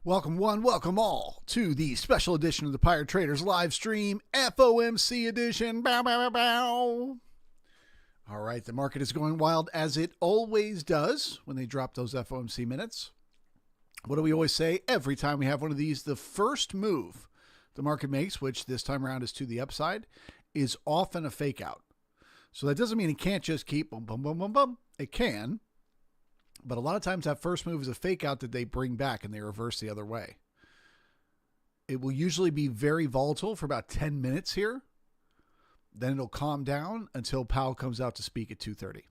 Welcome one, welcome all to the special edition of the Pirate Traders live stream, FOMC edition. Bow, bow, bow, bow. All right, the market is going wild as it always does when they drop those FOMC minutes. What do we always say? Every time we have one of these, the first move the market makes, which this time around is to the upside, is often a fake out. So that doesn't mean it can't just keep boom, boom, boom, boom, boom. It can. But a lot of times that first move is a fake out that they bring back and they reverse the other way. It will usually be very volatile for about 10 minutes here. Then it'll calm down until Powell comes out to speak at 2:30.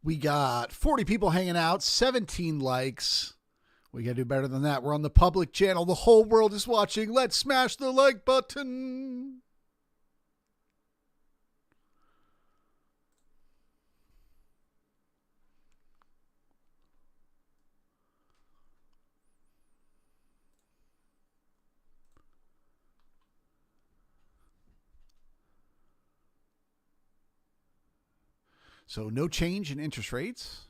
We got 40 people hanging out, 17 likes. We got to do better than that. We're on the public channel. The whole world is watching. Let's smash the like button. So no change in interest rates.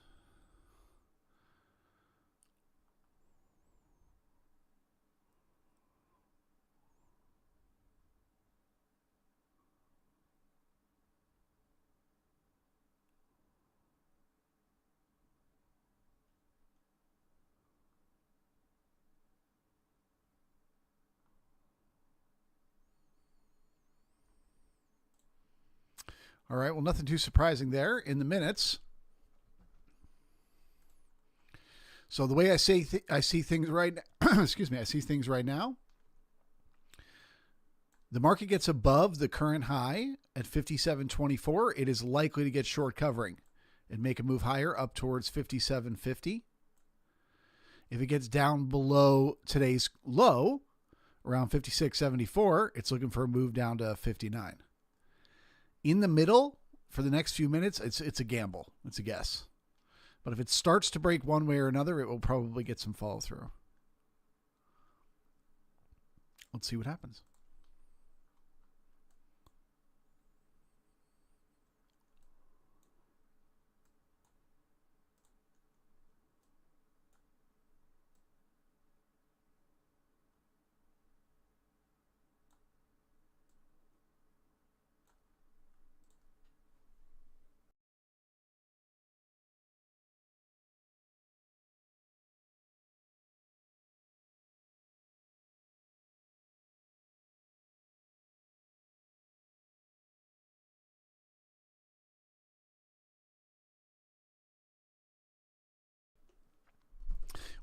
All right, well, nothing too surprising there in the minutes. So the way I see things right excuse me, I see things right now. The market gets above the current high at 57.24. It is likely to get short covering and make a move higher up towards 57.50. If it gets down below today's low, around 56.74, it's looking for a move down to 59. In the middle, for the next few minutes, it's a gamble. It's a guess. But if it starts to break one way or another, it will probably get some follow through. Let's see what happens.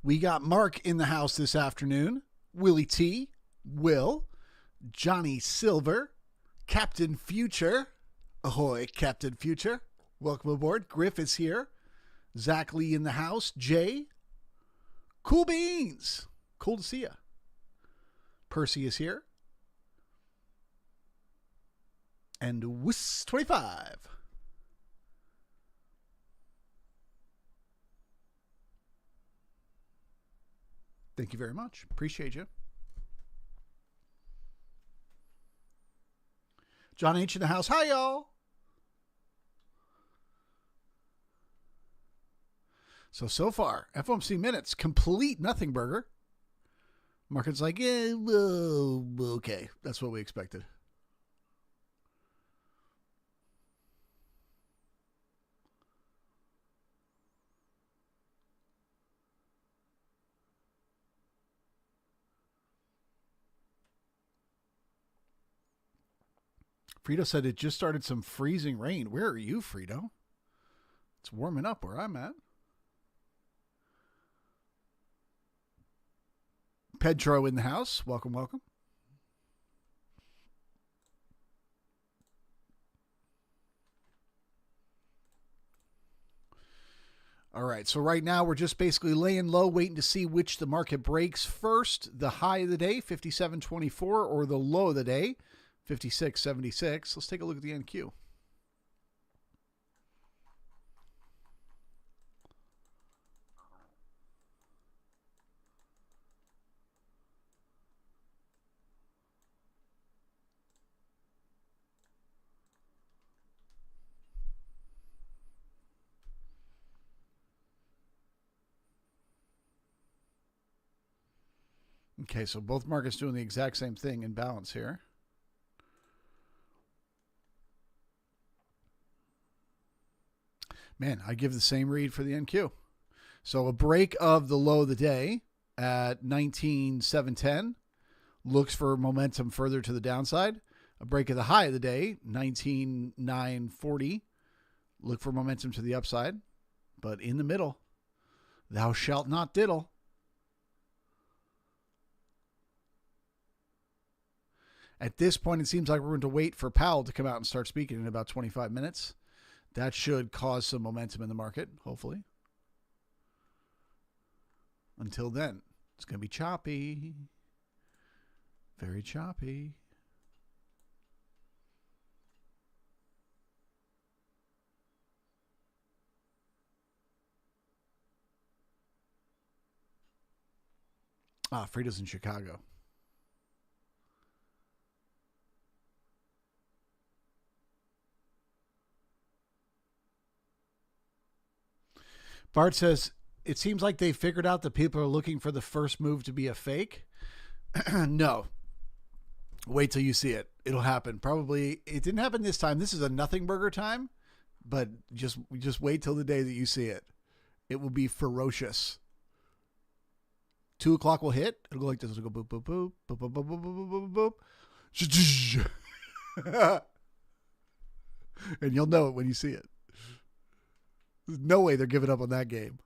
We got Mark in the house this afternoon. Willie T, Will, Johnny Silver, Captain Future. Ahoy, Captain Future. Welcome aboard. Griff is here. Zach Lee in the house. Jay. Cool Beans. Cool to see you. Percy is here. And Wiss 25. Thank you very much. Appreciate you. John H. in the house. Hi, y'all. So far, FOMC minutes, complete nothing burger. Market's like, yeah, well, okay. That's what we expected. Frito said it just started some freezing rain. Where are you, Frito? It's warming up where I'm at. Pedro in the house. Welcome, welcome. All right, so right now we're just basically laying low, waiting to see which the market breaks first. The high of the day, 57.24, or the low of the day, 56.76. Let's take a look at the NQ. Okay, so both markets doing the exact same thing in balance here. Man, I give the same read for the NQ. So a break of the low of the day at 19,710 looks for momentum further to the downside. A break of the high of the day, 19,940, look for momentum to the upside. But in the middle, thou shalt not diddle. At this point, it seems like we're going to wait for Powell to come out and start speaking in about 25 minutes. That should cause some momentum in the market, hopefully. Until then, it's going to be choppy. Very choppy. Frida's in Chicago. Bart says, it seems like they figured out that people are looking for the first move to be a fake. No. Wait till you see it. It'll happen. Probably, it didn't happen this time. This is a nothing burger time, but just wait till the day that you see it. It will be ferocious. 2 o'clock will hit. It'll go like this. It'll go boop, boop, boop, boop, boop, boop, boop, boop, boop, boop. And you'll know it when you see it. There's no way they're giving up on that game.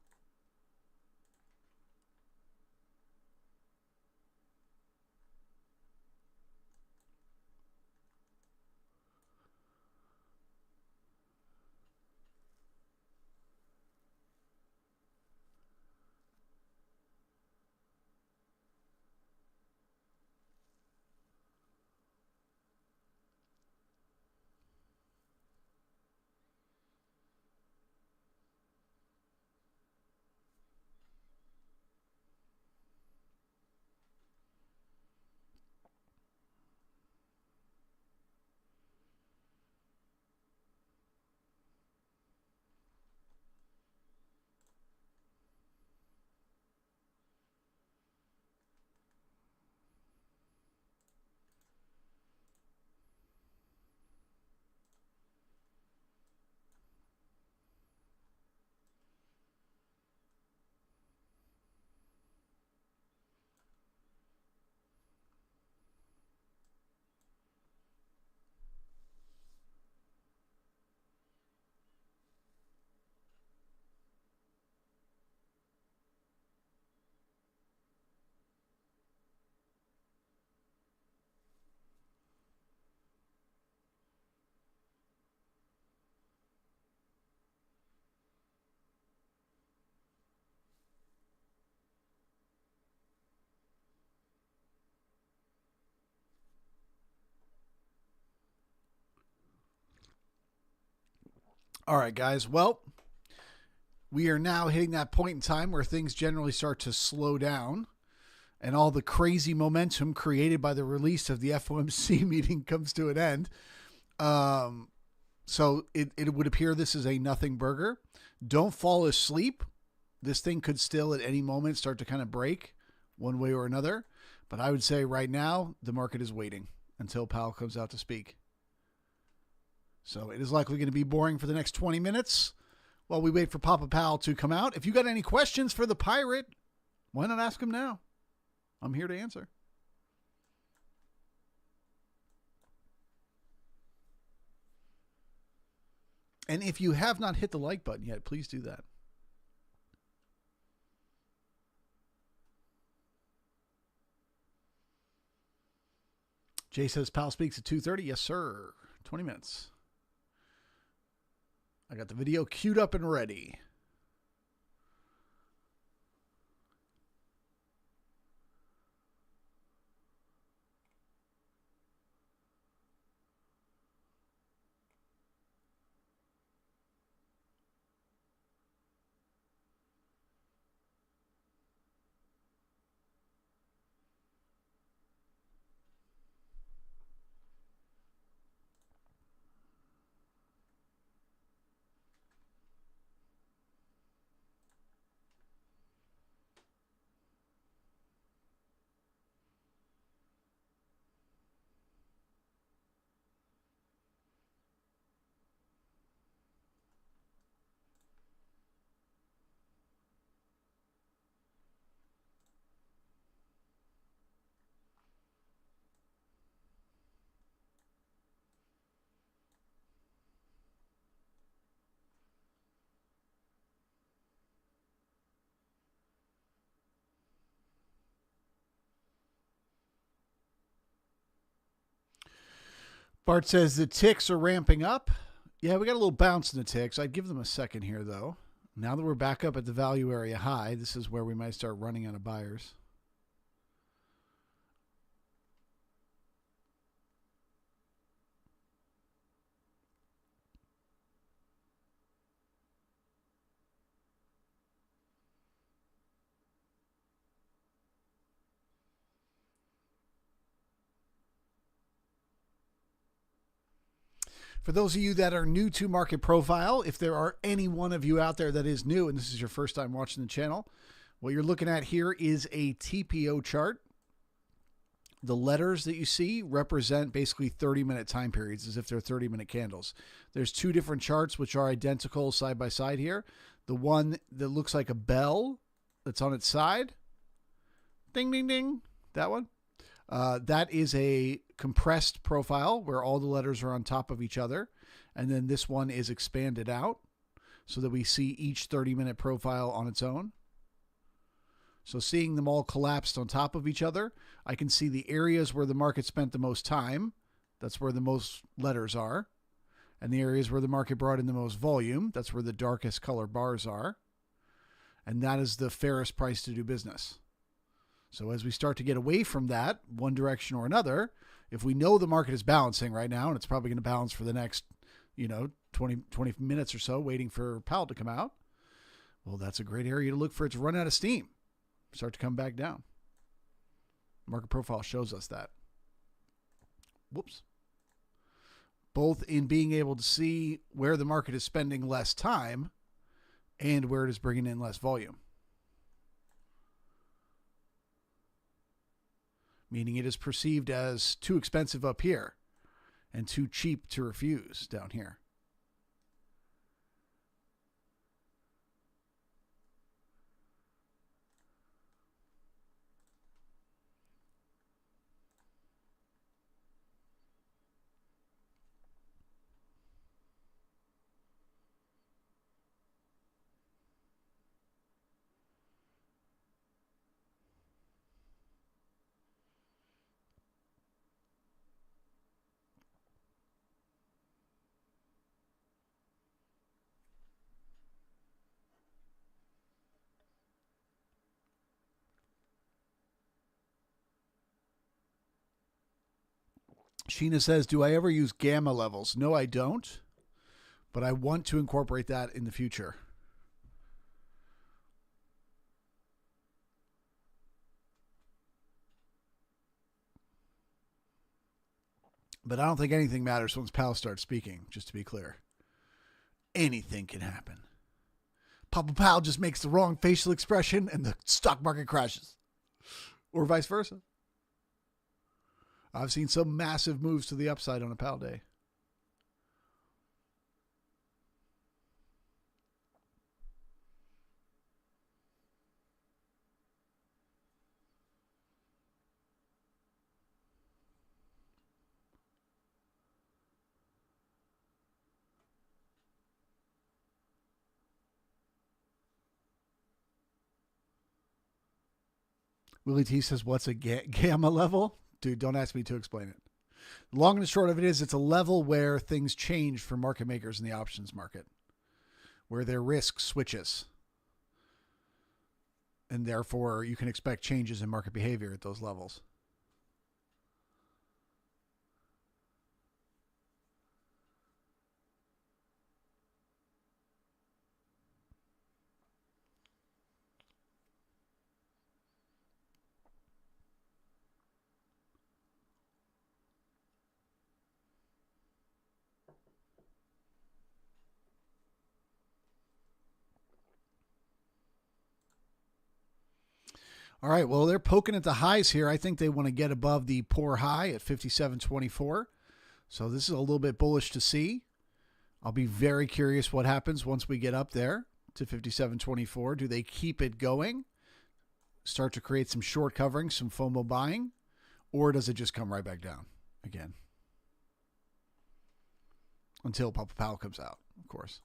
All right, guys. Well, we are now hitting that point in time where things generally start to slow down and all the crazy momentum created by the release of the FOMC meeting comes to an end. So it would appear this is a nothing burger. Don't fall asleep. This thing could still at any moment start to kind of break one way or another. But I would say right now, the market is waiting until Powell comes out to speak. So it is likely going to be boring for the next 20 minutes while we wait for Papa Powell to come out. If you got any questions for the pirate, why not ask him now? I'm here to answer. And if you have not hit the like button yet, please do that. Jay says Powell speaks at 2:30. Yes, sir. 20 minutes. I got the video queued up and ready. Bart says the ticks are ramping up. Yeah, we got a little bounce in the ticks. I'd give them a second here, though. Now that we're back up at the value area high, this is where we might start running out of buyers. For those of you that are new to Market Profile, if there are any one of you out there that is new and this is your first time watching the channel, what you're looking at here is a TPO chart. The letters that you see represent basically 30-minute time periods as if they're 30-minute candles. There's two different charts which are identical side by side here. The one that looks like a bell that's on its side, ding, ding, ding, that one. That is a compressed profile where all the letters are on top of each other. And then this one is expanded out so that we see each 30-minute profile on its own. So seeing them all collapsed on top of each other, I can see the areas where the market spent the most time. That's where the most letters are. And the areas where the market brought in the most volume, that's where the darkest color bars are. And that is the fairest price to do business. So as we start to get away from that, one direction or another, if we know the market is balancing right now, and it's probably going to balance for the next, 20 minutes or so, waiting for Powell to come out, well, that's a great area to look for it to run out of steam, start to come back down. Market Profile shows us that. Whoops. Both in being able to see where the market is spending less time and where it is bringing in less volume. Meaning it is perceived as too expensive up here and too cheap to refuse down here. Sheena says, do I ever use gamma levels? No, I don't, but I want to incorporate that in the future. But I don't think anything matters once Powell starts speaking, just to be clear. Anything can happen. Papa Powell just makes the wrong facial expression and the stock market crashes. Or vice versa. I've seen some massive moves to the upside on a Powell day. Willie T says, what's a gamma level? Dude, don't ask me to explain it. The long and the short of it is it's a level where things change for market makers in the options market, where their risk switches. And therefore, you can expect changes in market behavior at those levels. All right, well, they're poking at the highs here. I think they want to get above the poor high at 57.24. So this is a little bit bullish to see. I'll be very curious what happens once we get up there to 57.24. Do they keep it going? Start to create some short covering, some FOMO buying? Or does it just come right back down again? Until Papa Powell comes out, of course.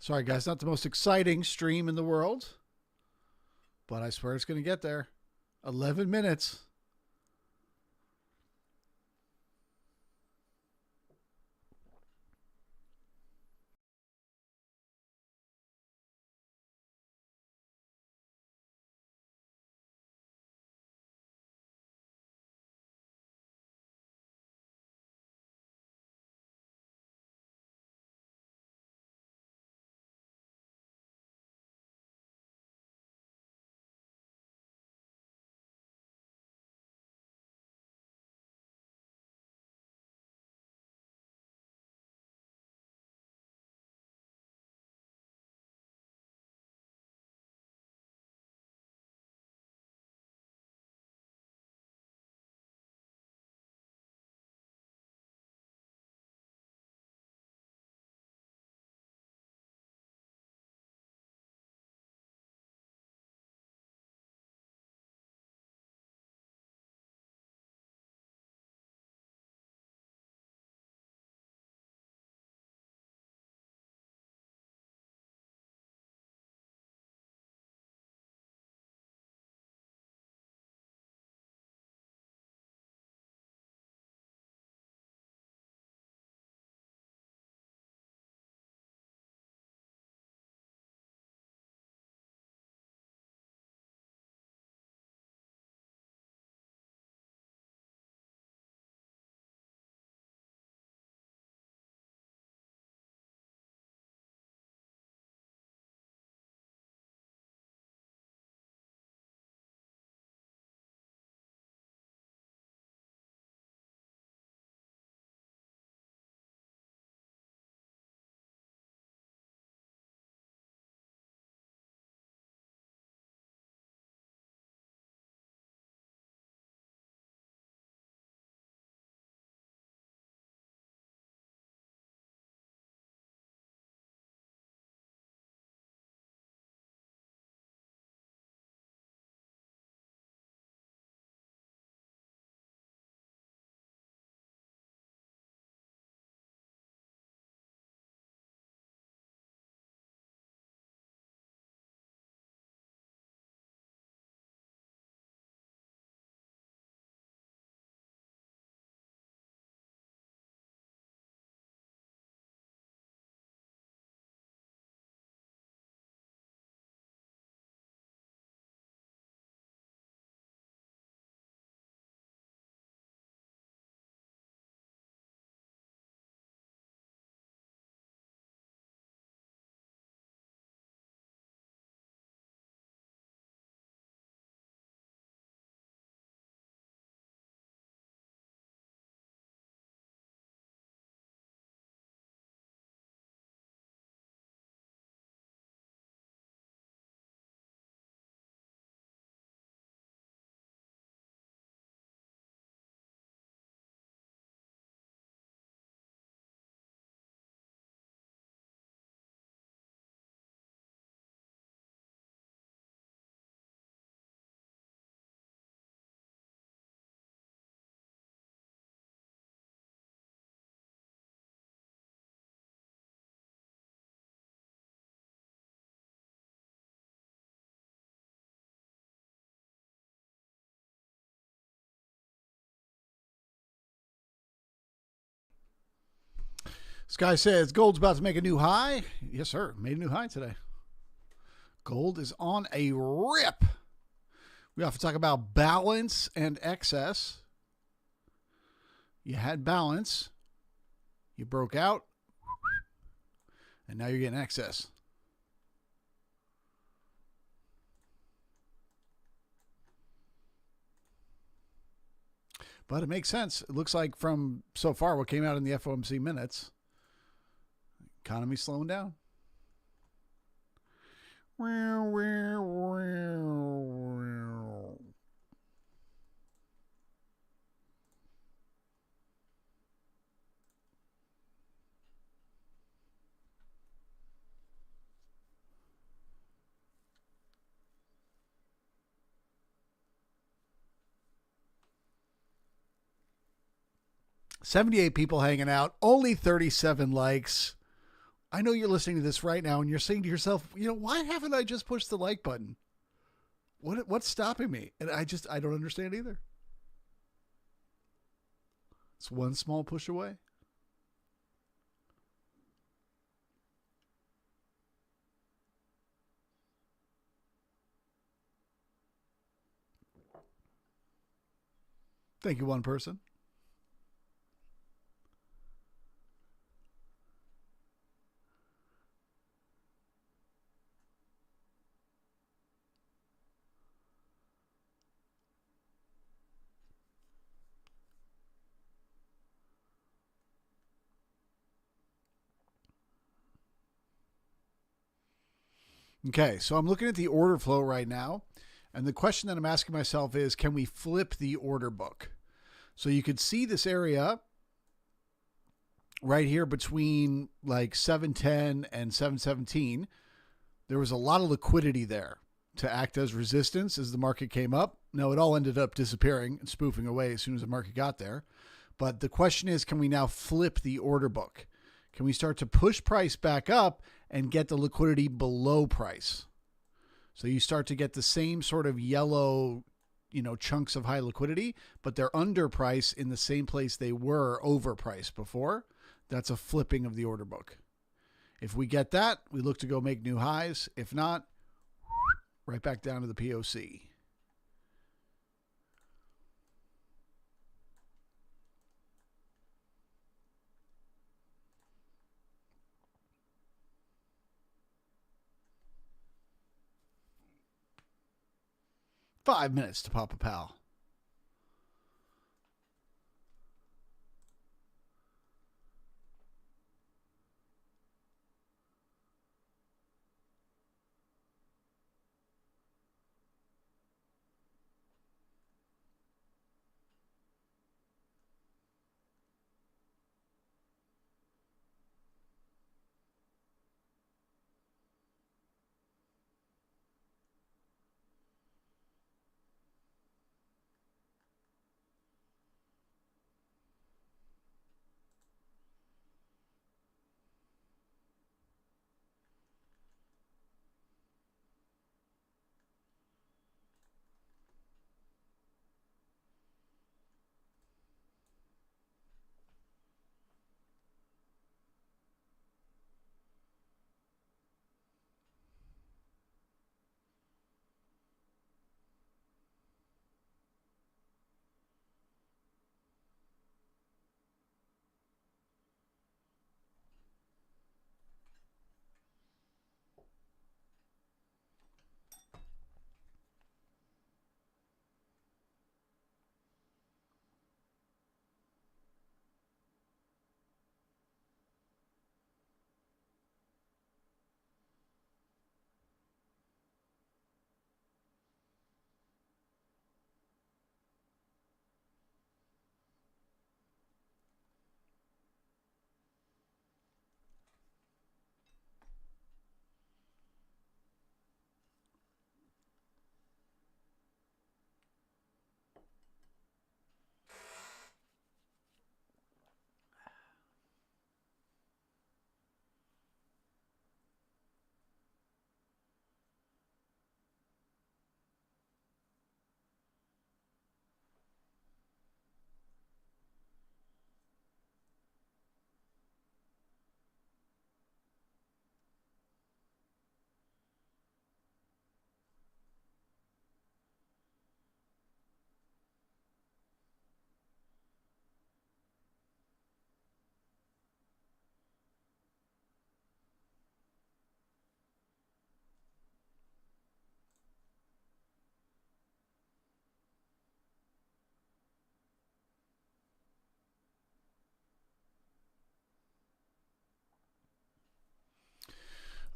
Sorry, guys, not the most exciting stream in the world, but I swear it's going to get there. 11 minutes. Sky says gold's about to make a new high. Yes, sir. Made a new high today. Gold is on a rip. We often talk about balance and excess. You had balance. You broke out. And now you're getting excess. But it makes sense. It looks like from so far what came out in the FOMC minutes, economy slowing down. 78 people hanging out, only 37 likes. I know you're listening to this right now and you're saying to yourself, why haven't I just pushed the like button? What's stopping me? And I don't understand either. It's one small push away. Thank you, one person. Okay, so I'm looking at the order flow right now, and the question that I'm asking myself is, can we flip the order book? So you could see this area right here between like 710 and 717. There was a lot of liquidity there to act as resistance as the market came up. Now, it all ended up disappearing and spoofing away as soon as the market got there. But the question is, can we now flip the order book? Can we start to push price back up and get the liquidity below price? So you start to get the same sort of yellow, chunks of high liquidity, but they're under price in the same place they were overpriced before. That's a flipping of the order book. If we get that, we look to go make new highs. If not, right back down to the POC. Five minutes to pop a pal.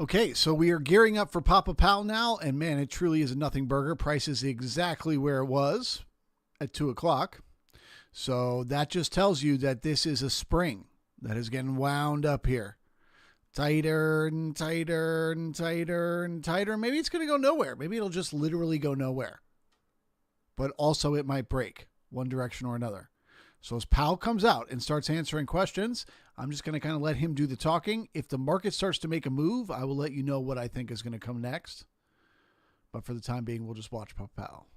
Okay, so we are gearing up for Papa Pal now, and man, it truly is a nothing burger. Price is exactly where it was at 2 o'clock. So that just tells you that this is a spring that is getting wound up here. Tighter and tighter and tighter and tighter. Maybe it's going to go nowhere. Maybe it'll just literally go nowhere. But also it might break one direction or another. So as Powell comes out and starts answering questions, I'm just going to kind of let him do the talking. If the market starts to make a move, I will let you know what I think is going to come next. But for the time being, we'll just watch Powell.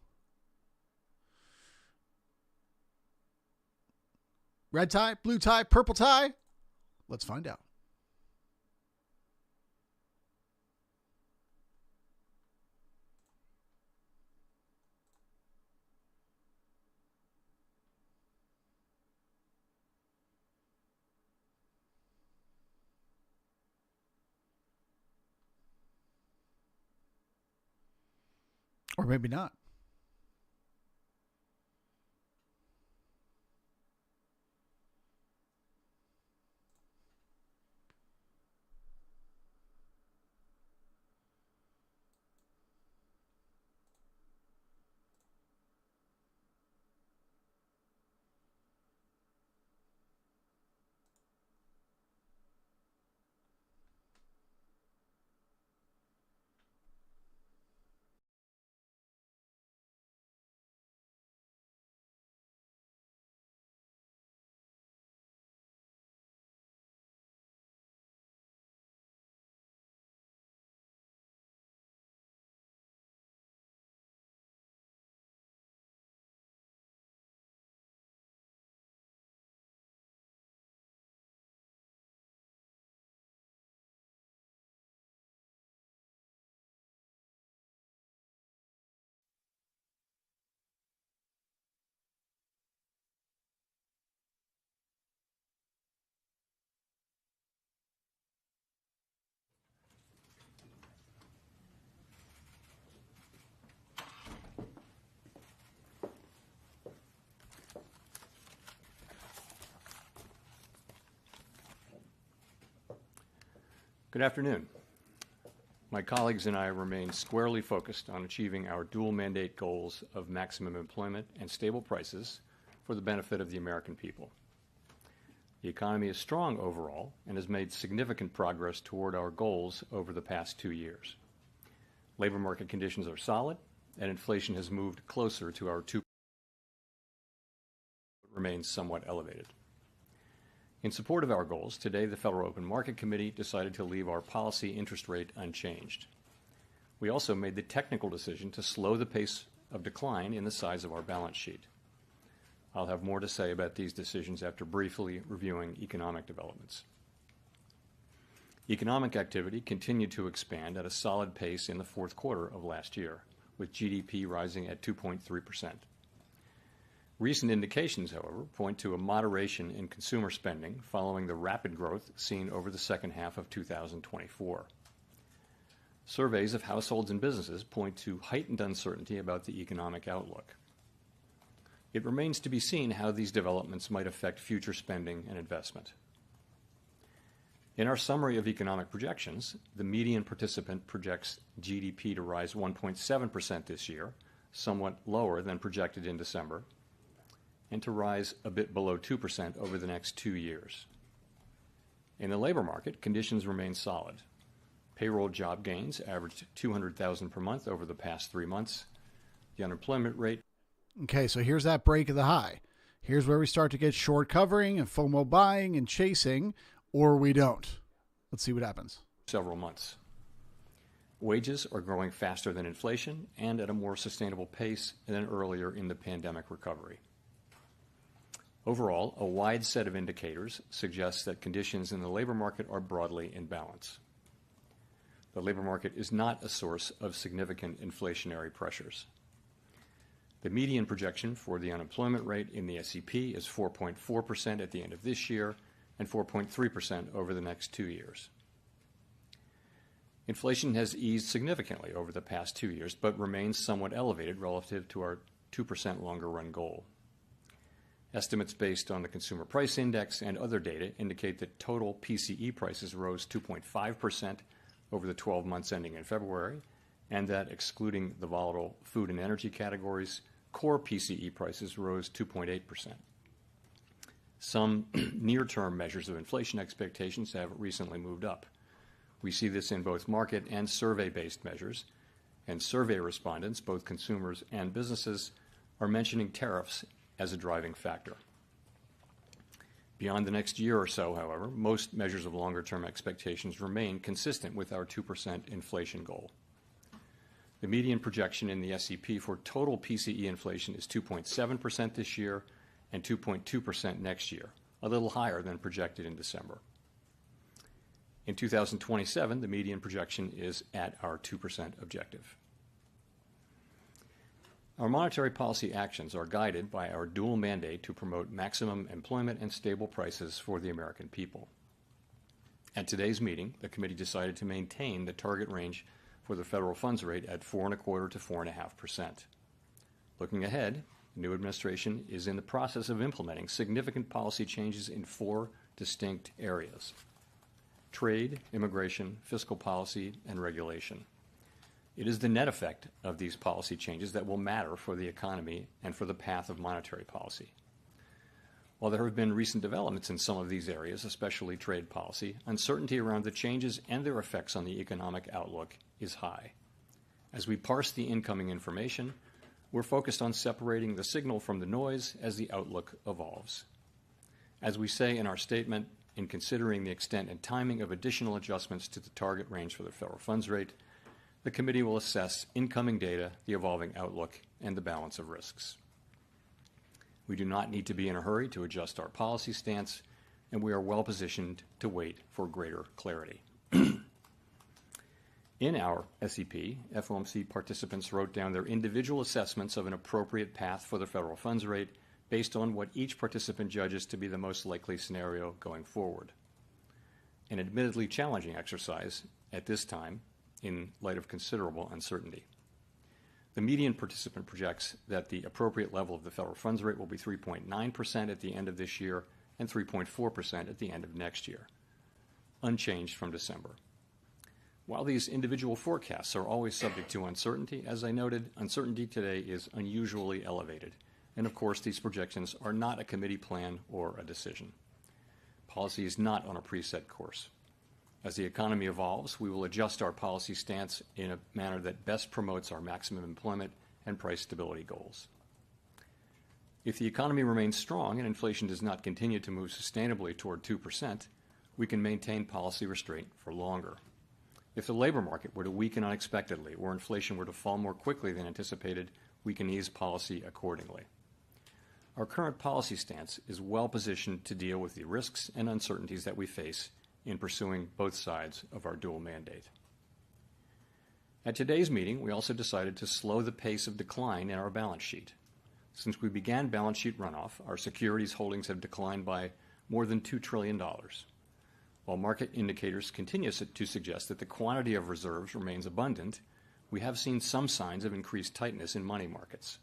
Red tie, blue tie, purple tie? Let's find out. Or maybe not. Good afternoon. My colleagues and I remain squarely focused on achieving our dual mandate goals of maximum employment and stable prices for the benefit of the American people. The economy is strong overall and has made significant progress toward our goals over the past 2 years. Labor market conditions are solid, and inflation has moved closer to our 2%, but remains somewhat elevated. In support of our goals, today the Federal Open Market Committee decided to leave our policy interest rate unchanged. We also made the technical decision to slow the pace of decline in the size of our balance sheet. I'll have more to say about these decisions after briefly reviewing economic developments. Economic activity continued to expand at a solid pace in the fourth quarter of last year, with GDP rising at 2.3%. Recent indications, however, point to a moderation in consumer spending following the rapid growth seen over the second half of 2024. Surveys of households and businesses point to heightened uncertainty about the economic outlook. It remains to be seen how these developments might affect future spending and investment. In our summary of economic projections, the median participant projects GDP to rise 1.7% this year, somewhat lower than projected in December, and to rise a bit below 2% over the next 2 years. In the labor market, conditions remain solid. Payroll job gains averaged 200,000 per month over the past 3 months. The unemployment rate. Okay, so here's that break of the high. Here's where we start to get short covering and FOMO buying and chasing, or we don't. Let's see what happens. Several months. Wages are growing faster than inflation and at a more sustainable pace than earlier in the pandemic recovery. Overall, a wide set of indicators suggests that conditions in the labor market are broadly in balance. The labor market is not a source of significant inflationary pressures. The median projection for the unemployment rate in the SEP is 4.4% at the end of this year and 4.3% over the next 2 years. Inflation has eased significantly over the past 2 years, but remains somewhat elevated relative to our 2% longer-run goal. Estimates based on the Consumer Price Index and other data indicate that total PCE prices rose 2.5% over the 12 months ending in February, and that excluding the volatile food and energy categories, core PCE prices rose 2.8%. Some near-term measures of inflation expectations have recently moved up. We see this in both market and survey-based measures, and survey respondents, both consumers and businesses, are mentioning tariffs as a driving factor. Beyond the next year or so, however, most measures of longer-term expectations remain consistent with our 2% inflation goal. The median projection in the SEP for total PCE inflation is 2.7% this year and 2.2% next year, a little higher than projected in December. In 2027, the median projection is at our 2% objective. Our monetary policy actions are guided by our dual mandate to promote maximum employment and stable prices for the American people. At today's meeting, the committee decided to maintain the target range for the federal funds rate at 4.25% to 4.5%. Looking ahead, the new administration is in the process of implementing significant policy changes in 4 distinct areas: trade, immigration, fiscal policy, and regulation. It is the net effect of these policy changes that will matter for the economy and for the path of monetary policy. While there have been recent developments in some of these areas, especially trade policy, uncertainty around the changes and their effects on the economic outlook is high. As we parse the incoming information, we're focused on separating the signal from the noise as the outlook evolves. As we say in our statement, in considering the extent and timing of additional adjustments to the target range for the federal funds rate, the committee will assess incoming data, the evolving outlook, and the balance of risks. We do not need to be in a hurry to adjust our policy stance, and we are well positioned to wait for greater clarity. In our SEP, FOMC participants wrote down their individual assessments of an appropriate path for the federal funds rate based on what each participant judges to be the most likely scenario going forward. An admittedly challenging exercise at this time in light of considerable uncertainty. The median participant projects that the appropriate level of the federal funds rate will be 3.9% at the end of this year and 3.4% at the end of next year, unchanged from December. While these individual forecasts are always subject to uncertainty, as I noted, uncertainty today is unusually elevated. And of course, these projections are not a committee plan or a decision. Policy is not on a preset course. As the economy evolves, we will adjust our policy stance in a manner that best promotes our maximum employment and price stability goals. If the economy remains strong and inflation does not continue to move sustainably toward 2%, we can maintain policy restraint for longer. If the labor market were to weaken unexpectedly or inflation were to fall more quickly than anticipated, we can ease policy accordingly. Our current policy stance is well positioned to deal with the risks and uncertainties that we face in pursuing both sides of our dual mandate. At today's meeting, we also decided to slow the pace of decline in our balance sheet. Since we began balance sheet runoff, our securities holdings have declined by more than $2 trillion. While market indicators continue to suggest that the quantity of reserves remains abundant, we have seen some signs of increased tightness in money markets.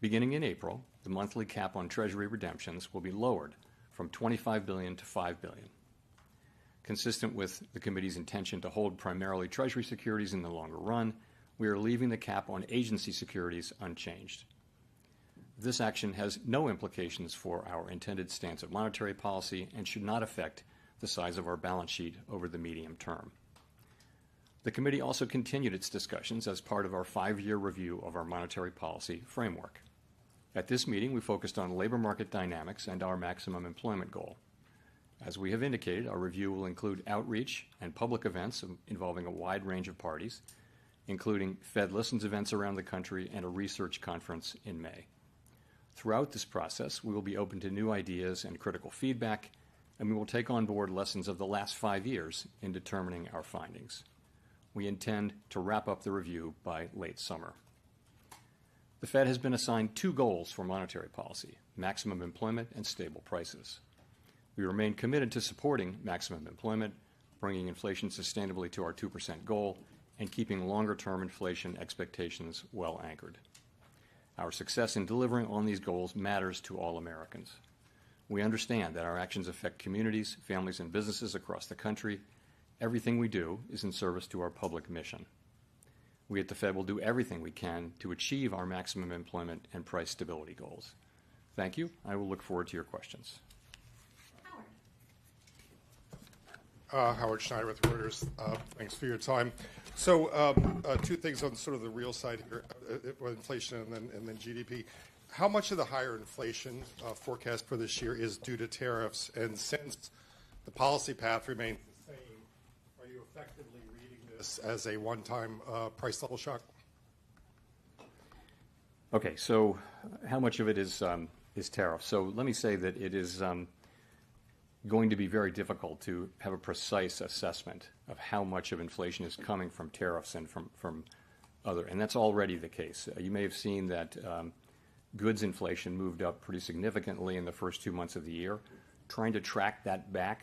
Beginning in April, the monthly cap on Treasury redemptions will be lowered from $25 billion to $5 billion. Consistent with the committee's intention to hold primarily Treasury securities in the longer run, we are leaving the cap on agency securities unchanged. This action has no implications for our intended stance of monetary policy and should not affect the size of our balance sheet over the medium term. The committee also continued its discussions as part of our 5-year review of our monetary policy framework. At this meeting, we focused on labor market dynamics and our maximum employment goal. As we have indicated, our review will include outreach and public events involving a wide range of parties, including Fed Listens events around the country and a research conference in May. Throughout this process, we will be open to new ideas and critical feedback, and we will take on board lessons of the last 5 years in determining our findings. We intend to wrap up the review by late summer. The Fed has been assigned 2 goals for monetary policy: maximum employment and stable prices. We remain committed to supporting maximum employment, bringing inflation sustainably to our 2% goal, and keeping longer-term inflation expectations well anchored. Our success in delivering on these goals matters to all Americans. We understand that our actions affect communities, families, and businesses across the country. Everything we do is in service to our public mission. We at the Fed will do everything we can to achieve our maximum employment and price stability goals. Thank you. I will look forward to your questions. Howard Schneider with Reuters. Thanks for your time. So 2 things on sort of the real side here, inflation and then GDP. How much of the higher inflation forecast for this year is due to tariffs? And since the policy path remains the same, are you effectively reading this as a one-time price level shock? Okay, so how much of it is tariff? So let me say that it is going to be very difficult to have a precise assessment of how much of inflation is coming from tariffs and from other, and that's already the case. You may have seen that goods inflation moved up pretty significantly in the first 2 months of the year. Trying to track that back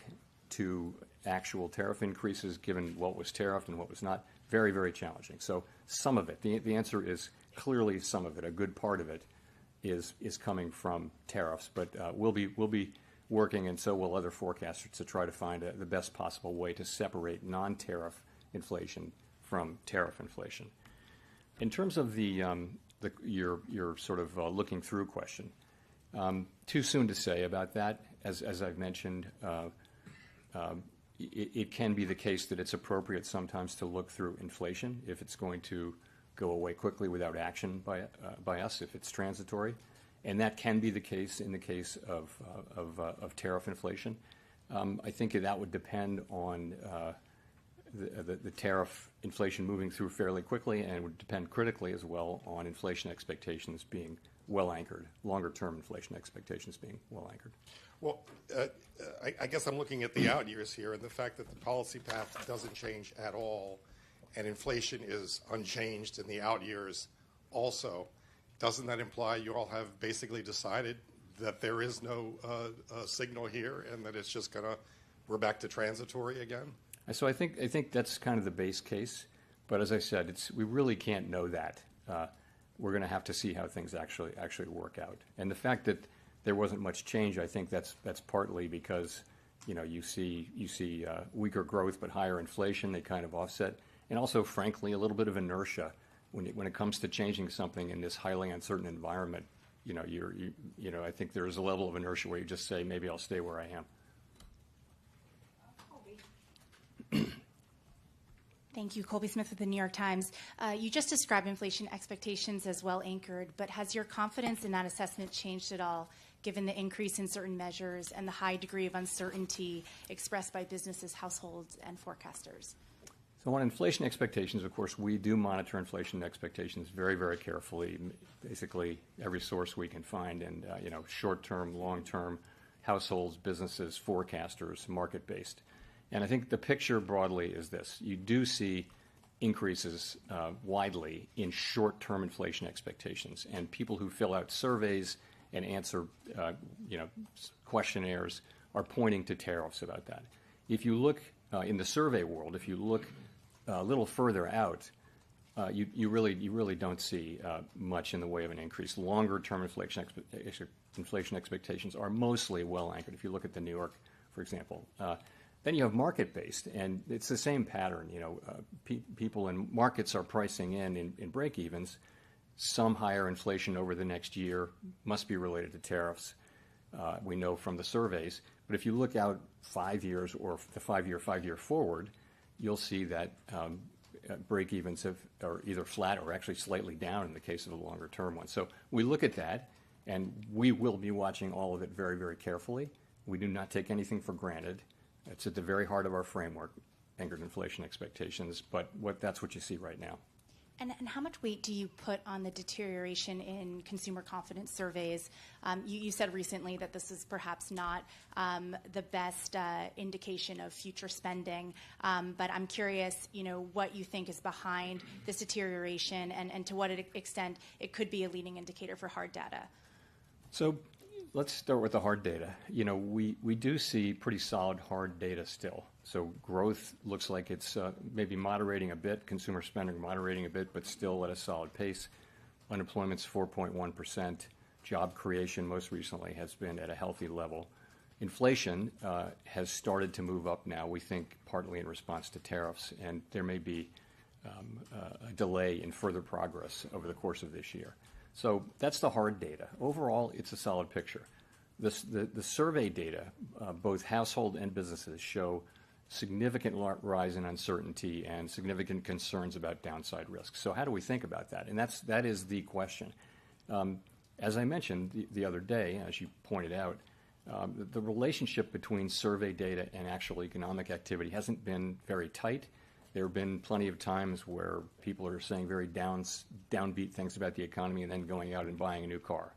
to actual tariff increases, given what was tariffed and what was not, very, very challenging. So some of it, the answer is clearly some of it. A good part of it is coming from tariffs, but we'll be working, and so will other forecasters, to try to find the best possible way to separate non-tariff inflation from tariff inflation. In terms of your sort of looking through question, too soon to say about that. As I've mentioned, it can be the case that it's appropriate sometimes to look through inflation if it's going to go away quickly without action by us, if it's transitory, and that can be the case in the case of tariff inflation. I think that would depend on the tariff inflation moving through fairly quickly, and it would depend critically as well on inflation expectations being well anchored, longer-term inflation expectations being well anchored. Well, I guess I'm looking at the out years here, and the fact that the policy path doesn't change at all, and inflation is unchanged in the out years also. Doesn't that imply you all have basically decided that there is no signal here, and that it's just we're back to transitory again? So I think that's kind of the base case, but as I said, we really can't know that. We're going to have to see how things actually work out. And the fact that there wasn't much change, I think that's partly because you see weaker growth but higher inflation. They kind of offset, and also, frankly, a little bit of inertia when it comes to changing something in this highly uncertain environment. I think there is a level of inertia where you just say, maybe I'll stay where I am. Thank you. Colby Smith with the New York Times. You just described inflation expectations as well anchored, but has your confidence in that assessment changed at all, given the increase in certain measures and the high degree of uncertainty expressed by businesses, households, and forecasters? So on inflation expectations, of course, we do monitor inflation expectations very, very carefully, basically every source we can find, and short-term, long-term, households, businesses, forecasters, market-based. And I think the picture broadly is this. You do see increases widely in short-term inflation expectations, and people who fill out surveys and answer questionnaires are pointing to tariffs about that. If you look in the survey world, if you look a little further out, you really don't see much in the way of an increase. Longer-term inflation expectations are mostly well anchored. If you look at the New York, for example. Then you have market-based, and it's the same pattern. People in markets are pricing in break-evens. Some higher inflation over the next year must be related to tariffs. We know from the surveys. But if you look out 5 years or the five-year forward, you'll see that break-evens are either flat or actually slightly down in the case of the longer-term one. So we look at that, and we will be watching all of it very, very carefully. We do not take anything for granted. It's at the very heart of our framework, anchored inflation expectations, but that's what you see right now. And how much weight do you put on the deterioration in consumer confidence surveys? You said recently that this is perhaps not the best indication of future spending, but I'm curious, what you think is behind this deterioration, and to what extent it could be a leading indicator for hard data. So let's start with the hard data. We do see pretty solid hard data still. So growth looks like it's maybe moderating a bit, consumer spending moderating a bit, but still at a solid pace. Unemployment's 4.1%. Job creation most recently has been at a healthy level. Inflation has started to move up now, we think partly in response to tariffs, and there may be a delay in further progress over the course of this year. So that's the hard data. Overall, it's a solid picture. The survey data, both household and businesses, show significant rise in uncertainty and significant concerns about downside risks. So how do we think about that? And that is the question. as I mentioned the other day, as you pointed out, the relationship between survey data and actual economic activity hasn't been very tight. There have been plenty of times where people are saying very downbeat things about the economy and then going out and buying a new car.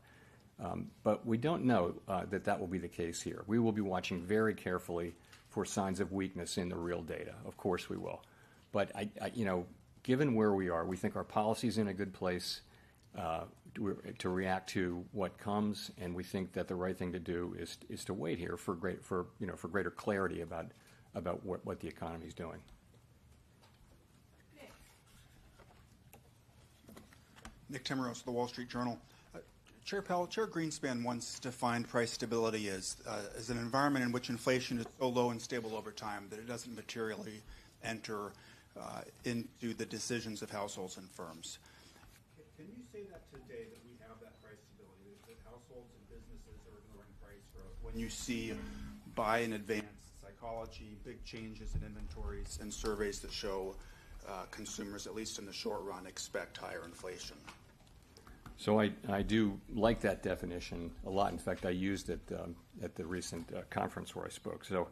But we don't know that will be the case here. We will be watching very carefully for signs of weakness in the real data. Of course we will. But, given where we are, we think our policy's in a good place to react to what comes, and we think that the right thing to do is to wait here for greater clarity about what the economy is doing. Nick Timmeros, The Wall Street Journal. Chair Powell, Chair Greenspan once defined price stability as an environment in which inflation is so low and stable over time that it doesn't materially enter into the decisions of households and firms. Can you say that today, that we have that price stability, that households and businesses are ignoring price growth when you see buy in advance psychology, big changes in inventories, and surveys that show consumers, at least in the short run, expect higher inflation? So I do like that definition a lot. In fact, I used it at the recent conference where I spoke. So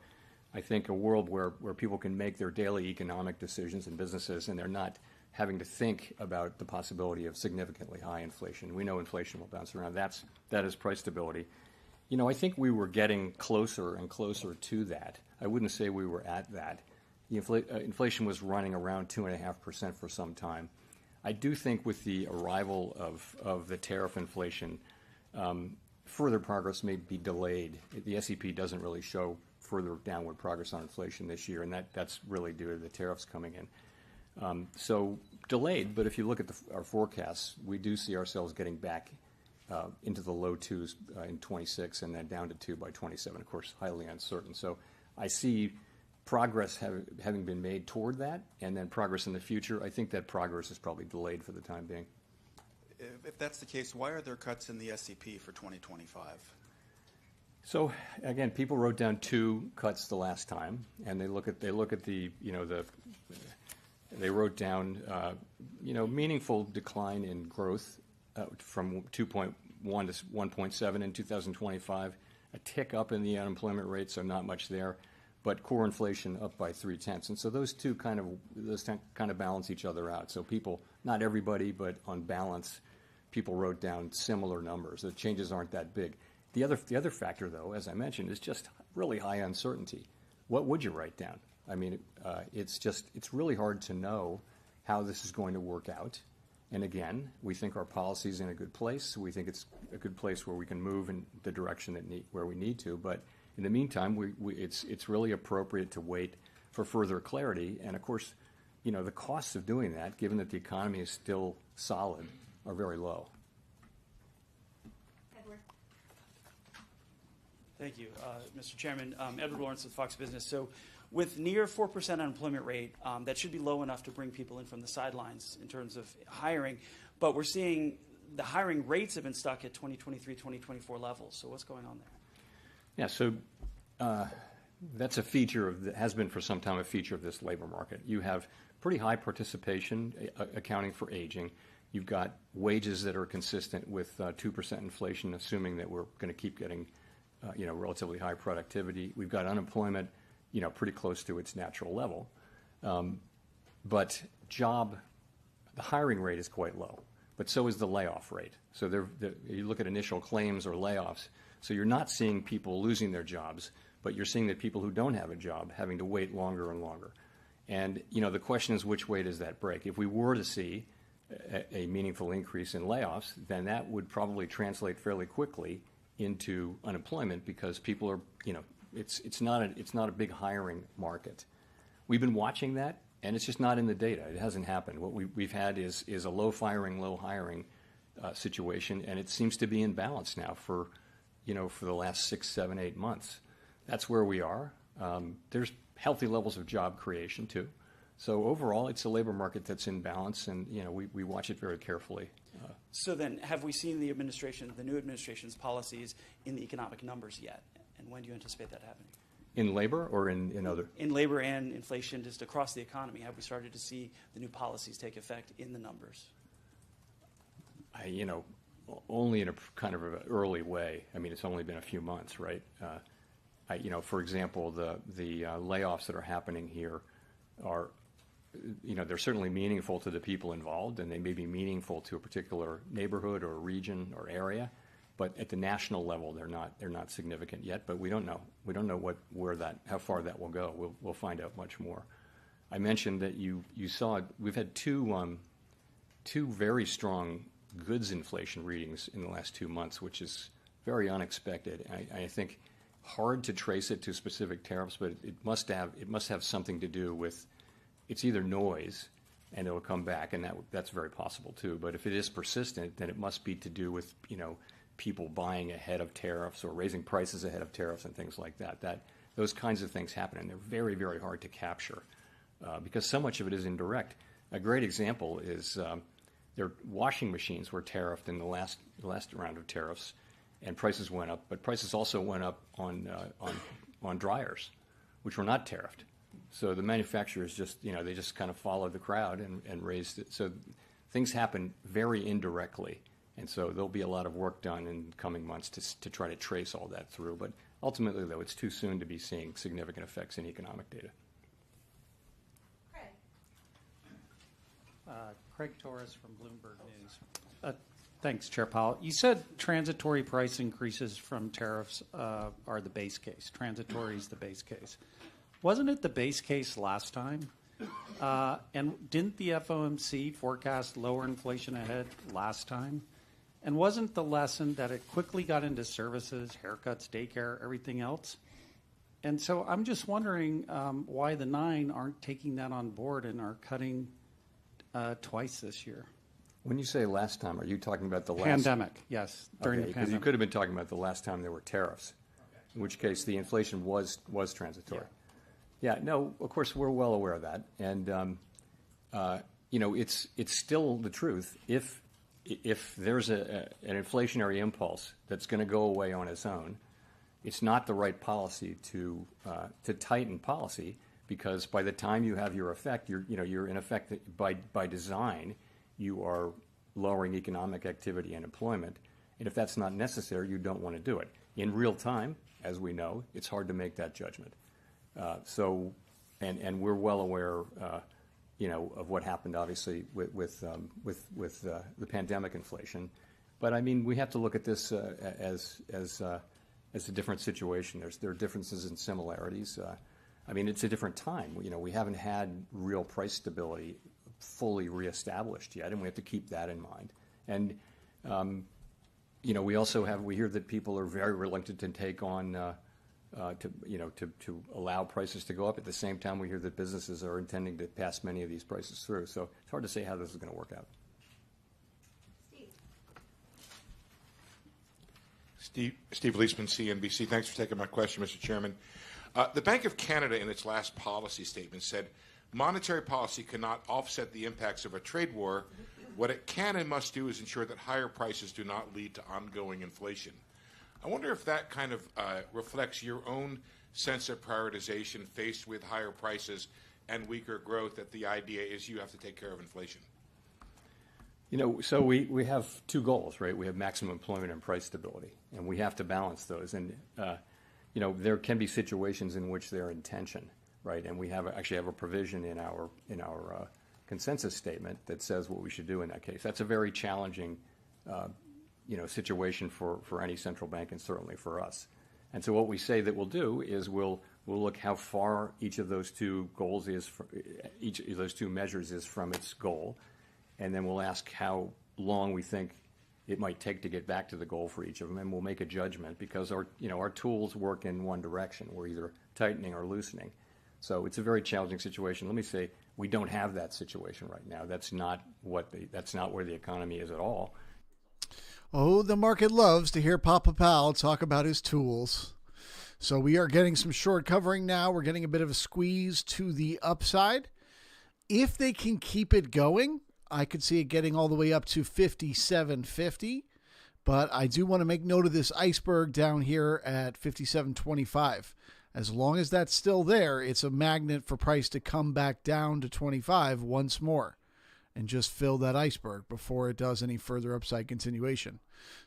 I think a world where people can make their daily economic decisions in businesses and they're not having to think about the possibility of significantly high inflation. We know inflation will bounce around. That is price stability. I think we were getting closer and closer to that. I wouldn't say we were at that. Inflation was running around 2.5% for some time. I do think with the arrival of the tariff inflation, further progress may be delayed. The SEP doesn't really show further downward progress on inflation this year, and that's really due to the tariffs coming in. So delayed, but if you look at our forecasts, we do see ourselves getting back into the low twos in 26 and then down to 2 by 27, of course, highly uncertain. So I see progress having been made toward that, and then progress in the future. I think that progress is probably delayed for the time being. If that's the case, why are there cuts in the SEP for 2025? So again, people wrote down 2 cuts the last time, and they look at they wrote down meaningful decline in growth from 2.1 to 1.7 in 2025, a tick up in the unemployment rate, so not much there, but core inflation up by 0.3. And so those kind of balance each other out. So people, not everybody, but on balance, people wrote down similar numbers. The changes aren't that big. The other factor, though, as I mentioned, is just really high uncertainty. What would you write down? I mean, it's really hard to know how this is going to work out. And again, we think our policy is in a good place. We think it's a good place where we can move in the direction where we need to. But in the meantime, it's really appropriate to wait for further clarity. And of course, the costs of doing that, given that the economy is still solid, are very low. Edward. Thank you, Mr. Chairman. Edward Lawrence with Fox Business. So with near 4% unemployment rate, that should be low enough to bring people in from the sidelines in terms of hiring. But we're seeing the hiring rates have been stuck at 2023, 2024 levels. So what's going on there? Yeah, so that's a feature has been for some time a feature of this labor market. You have pretty high participation accounting for aging. You've got wages that are consistent with 2% inflation, assuming that we're going to keep getting relatively high productivity. We've got unemployment pretty close to its natural level. But the hiring rate is quite low, but so is the layoff rate. So you look at initial claims or layoffs, so you're not seeing people losing their jobs, but you're seeing that people who don't have a job having to wait longer and longer. And, the question is, which way does that break? If we were to see a meaningful increase in layoffs, then that would probably translate fairly quickly into unemployment because people are, it's not a big hiring market. We've been watching that, and it's just not in the data. It hasn't happened. What we've had is a low firing, low hiring situation, and it seems to be in balance now for the last 6, 7, 8 months. That's where we are. There's healthy levels of job creation too. So overall, it's a labor market that's in balance, and we watch it very carefully. So then, have we seen the new administration's policies in the economic numbers yet? And when do you anticipate that happening? In labor or in other? In labor and inflation, just across the economy, have we started to see the new policies take effect in the numbers? only in a kind of an early way. I mean, it's only been a few months, right? For example, the layoffs that are happening here are, they're certainly meaningful to the people involved, and they may be meaningful to a particular neighborhood or region or area, but at the national level, they're not significant yet. But we don't know. We don't know how far that will go. We'll find out much more. I mentioned that you saw we've had two very strong goods inflation readings in the last 2 months, which is very unexpected. I think hard to trace it to specific tariffs, but it must have something to do with, it's either noise and it'll come back, and that's very possible too. But if it is persistent, then it must be to do with people buying ahead of tariffs or raising prices ahead of tariffs and things like that. Those kinds of things happen, and they're very, very hard to capture because so much of it is indirect. A great example is their washing machines were tariffed in the last round of tariffs, and prices went up. But prices also went up on dryers, which were not tariffed. So the manufacturers they just kind of followed the crowd and raised it. So things happen very indirectly, and so there'll be a lot of work done in coming months to try to trace all that through. But ultimately, though, it's too soon to be seeing significant effects in economic data. Craig Torres from Bloomberg News. Thanks, Chair Powell. You said transitory price increases from tariffs are the base case. Transitory is the base case. Wasn't it the base case last time? And didn't the FOMC forecast lower inflation ahead last time? And wasn't the lesson that it quickly got into services, haircuts, daycare, everything else? And so I'm just wondering why the 9 aren't taking that on board and are cutting twice this year. When you say last time, are you talking about the last pandemic? Yes, during the because pandemic. you could have been talking about the last time there were tariffs, in which case the inflation was transitory. Yeah, no, of course we're well aware of that, and it's still the truth. If there's an inflationary impulse that's going to go away on its own, it's not the right policy to tighten policy, because by the time you have your effect, you're in effect by design, you are lowering economic activity and employment. And if that's not necessary, you don't want to do it. In real time, as we know, it's hard to make that judgment. And we're well aware, of what happened, obviously, with the pandemic inflation. But I mean, we have to look at this as a different situation. There are differences and similarities. I mean, it's a different time. We haven't had real price stability fully reestablished yet, and we have to keep that in mind. And we hear that people are very reluctant to take on to allow prices to go up. At the same time, we hear that businesses are intending to pass many of these prices through. So it's hard to say how this is going to work out. Steve Leisman, CNBC. Thanks for taking my question, Mr. Chairman. The Bank of Canada, in its last policy statement, said monetary policy cannot offset the impacts of a trade war. What it can and must do is ensure that higher prices do not lead to ongoing inflation. I wonder if that kind of reflects your own sense of prioritization faced with higher prices and weaker growth, that the idea is you have to take care of inflation. So we have two goals, right? We have maximum employment and price stability, and we have to balance those. And, there can be situations in which they're in tension, right? And we actually have a provision in our consensus statement that says what we should do in that case. That's a very challenging situation for any central bank, and certainly for us. And so what we say that we'll do is we'll look how far each of those two goals is, each of those two measures is from its goal, and then we'll ask how long we think it might take to get back to the goal for each of them, and we'll make a judgment, because our tools work in one direction. We're either tightening or loosening. So it's a very challenging situation. Let me say, we don't have that situation right now. That's not where the economy is at all. Oh, the market loves to hear Papa Powell talk about his tools. So we are getting some short covering now. We're getting a bit of a squeeze to the upside. If they can keep it going, I could see it getting all the way up to 57.50. But I do want to make note of this iceberg down here at 57.25. As long as that's still there, it's a magnet for price to come back down to 25 once more. and just fill that iceberg before it does any further upside continuation.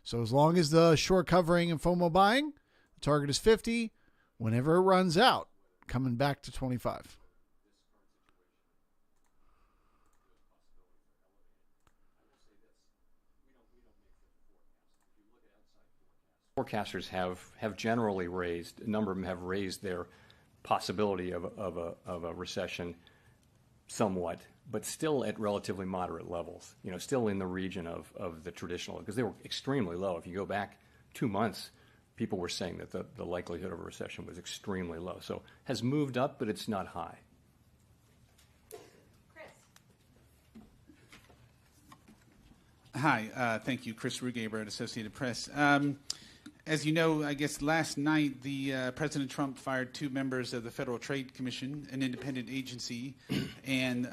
So as long as the short covering and FOMO buying, the target is 50. Whenever it runs out, coming back to 25. Forecasters have generally raised, a number of them have raised their possibility of a recession somewhat, but still at relatively moderate levels, still in the region of the traditional, because they were extremely low. If you go back 2 months, people were saying that the likelihood of a recession was extremely low. So has moved up, but it's not high. Hi, thank you. Chris Rugaber at Associated Press. As you know, I guess last night President Trump fired 2 members of the Federal Trade Commission, an independent agency, and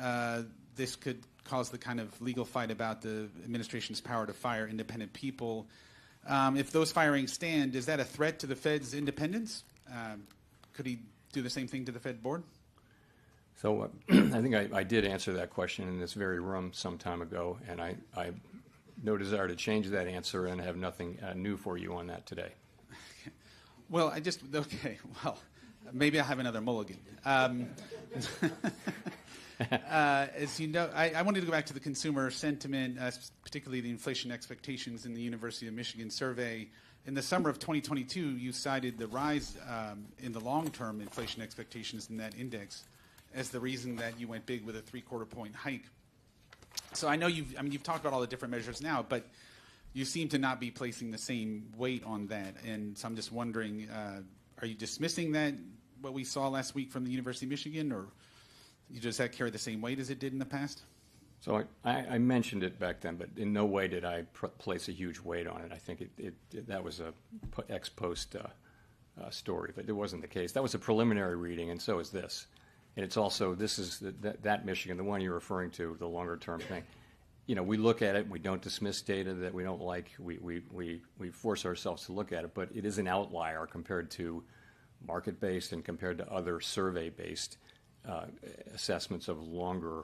this could cause the kind of legal fight about the administration's power to fire independent people. If those firings stand, is that a threat to the Fed's independence? Could he do the same thing to the Fed board? So I think I did answer that question in this very room some time ago, and I no desire to change that answer and have nothing new for you on that today. Well, maybe I'll have another mulligan. As you know, I wanted to go back to the consumer sentiment, particularly the inflation expectations in the University of Michigan survey. In the summer of 2022, you cited the rise in the long-term inflation expectations in that index as the reason that you went big with a 3/4 point hike. So I know you've talked about all the different measures now, but you seem to not be placing the same weight on that. And so I'm just wondering, are you dismissing that, what we saw last week from the University of Michigan, or does that carry the same weight as it did in the past? So I mentioned it back then, but in no way did I place a huge weight on it. I think that was a ex post story, but it wasn't the case. That was a preliminary reading, and so is this. And it's also, this is that Michigan, the one you're referring to, the longer term thing. We look at it, we don't dismiss data that we don't like, we force ourselves to look at it, but it is an outlier compared to market-based and compared to other survey-based assessments of longer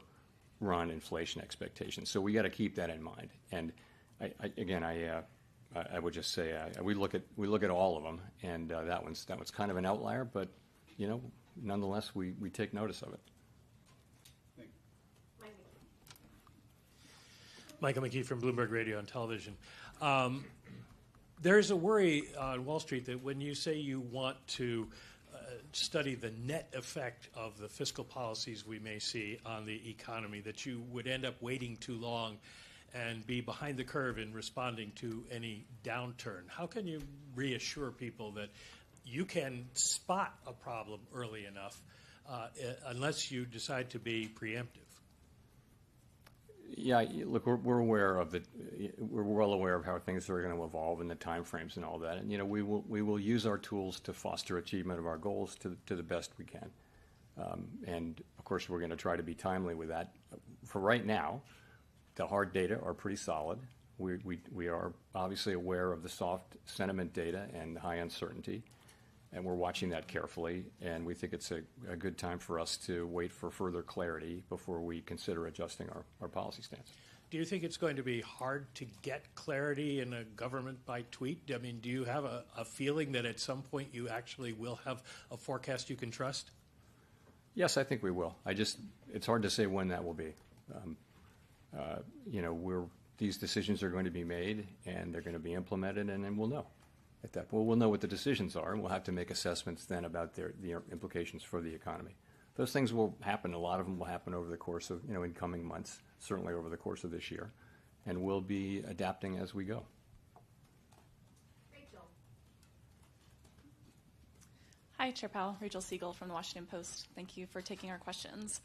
run inflation expectations. So we got to keep that in mind. And I would just say we look at all of them, and that one's kind of an outlier, but nonetheless we take notice of it. Michael McKee from Bloomberg Radio and Television. There's a worry on Wall Street that when you say you want to study the net effect of the fiscal policies we may see on the economy, that you would end up waiting too long and be behind the curve in responding to any downturn. How can you reassure people that you can spot a problem early enough unless you decide to be preemptive? Yeah, look, we're aware of it. We're well aware of how things are going to evolve and the time frames and all that. And we will use our tools to foster achievement of our goals to the best we can. And of course, we're going to try to be timely with that. For right now, the hard data are pretty solid. We are obviously aware of the soft sentiment data and high uncertainty, and we're watching that carefully. And we think it's a good time for us to wait for further clarity before we consider adjusting our policy stance. Do you think it's going to be hard to get clarity in a government by tweet? I mean, do you have a feeling that at some point you actually will have a forecast you can trust? Yes, I think we will. It's hard to say when that will be. These decisions are going to be made and they're going to be implemented, and then we'll know. At that point, we'll know what the decisions are, and we'll have to make assessments then about the implications for the economy. Those things will happen. A lot of them will happen over the course of, in coming months, certainly over the course of this year, and we'll be adapting as we go. Rachel. Hi, Chair Powell. Rachel Siegel from the Washington Post. Thank you for taking our questions.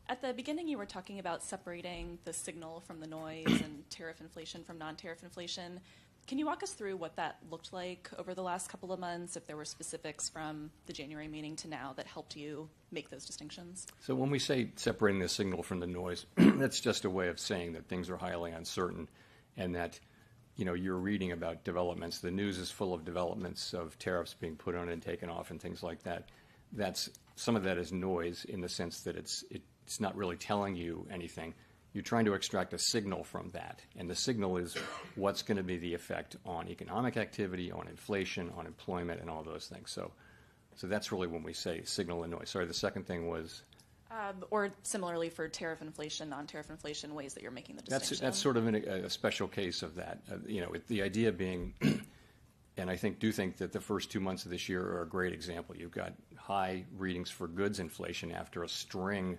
At the beginning, you were talking about separating the signal from the noise and tariff inflation from non-tariff inflation. Can you walk us through what that looked like over the last couple of months, if there were specifics from the January meeting to now that helped you make those distinctions? So when we say separating the signal from the noise, that's just a way of saying that things are highly uncertain and that, you're reading about developments. The news is full of developments of tariffs being put on and taken off and things like that. Some of that is noise in the sense that it's not really telling you anything. you're trying to extract a signal from that. And the signal is what's going to be the effect on economic activity, on inflation, on employment, and all those things. So that's really when we say signal and noise. Sorry, the second thing was? Or similarly for tariff inflation, non-tariff inflation, ways that you're making the distinction. That's sort of a special case of that. The idea being, and I do think that the first 2 months of this year are a great example. You've got high readings for goods inflation after a string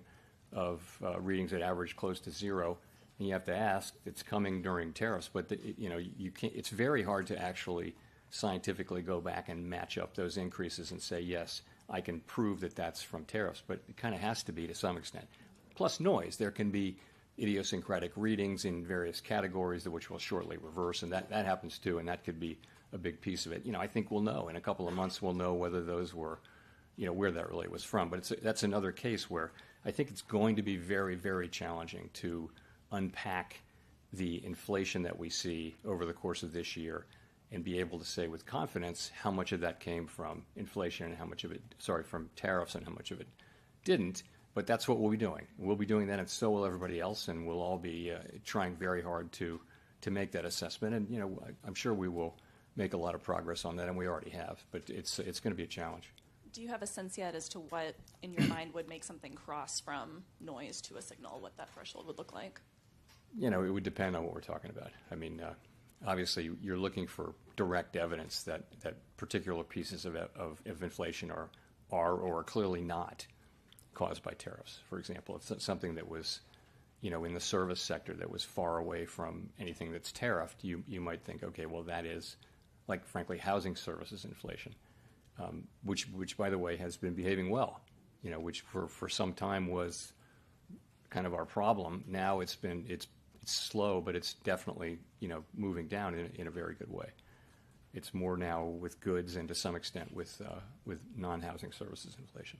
of readings that average close to zero, and you have to ask, it's coming during tariffs, but you can't. It's very hard to actually scientifically go back and match up those increases and say, yes, I can prove that that's from tariffs, but it kind of has to be to some extent. Plus noise. There can be idiosyncratic readings in various categories, which will shortly reverse, and that happens too, and that could be a big piece of it. I think we'll know. In a couple of months, we'll know whether those were, where that really was from. But that's another case where I think it's going to be very, very challenging to unpack the inflation that we see over the course of this year and be able to say with confidence how much of that came from inflation and how much of it, from tariffs and how much of it didn't. But that's what we'll be doing. We'll be doing that, and so will everybody else, and we'll all be trying very hard to make that assessment. And, I'm sure we will make a lot of progress on that, and we already have. But it's going to be a challenge. Do you have a sense yet as to what, in your mind, would make something cross from noise to a signal, what that threshold would look like? It would depend on what we're talking about. Obviously, you're looking for direct evidence that particular pieces of inflation are or are clearly not caused by tariffs. For example, if it's something that was, in the service sector that was far away from anything that's tariffed, you might think, okay, well, that is, like, frankly, housing services inflation, which, by the way, has been behaving well, which for some time was kind of our problem. Now it's slow, but it's definitely, moving down in a very good way. It's more now with goods and to some extent with non-housing services inflation.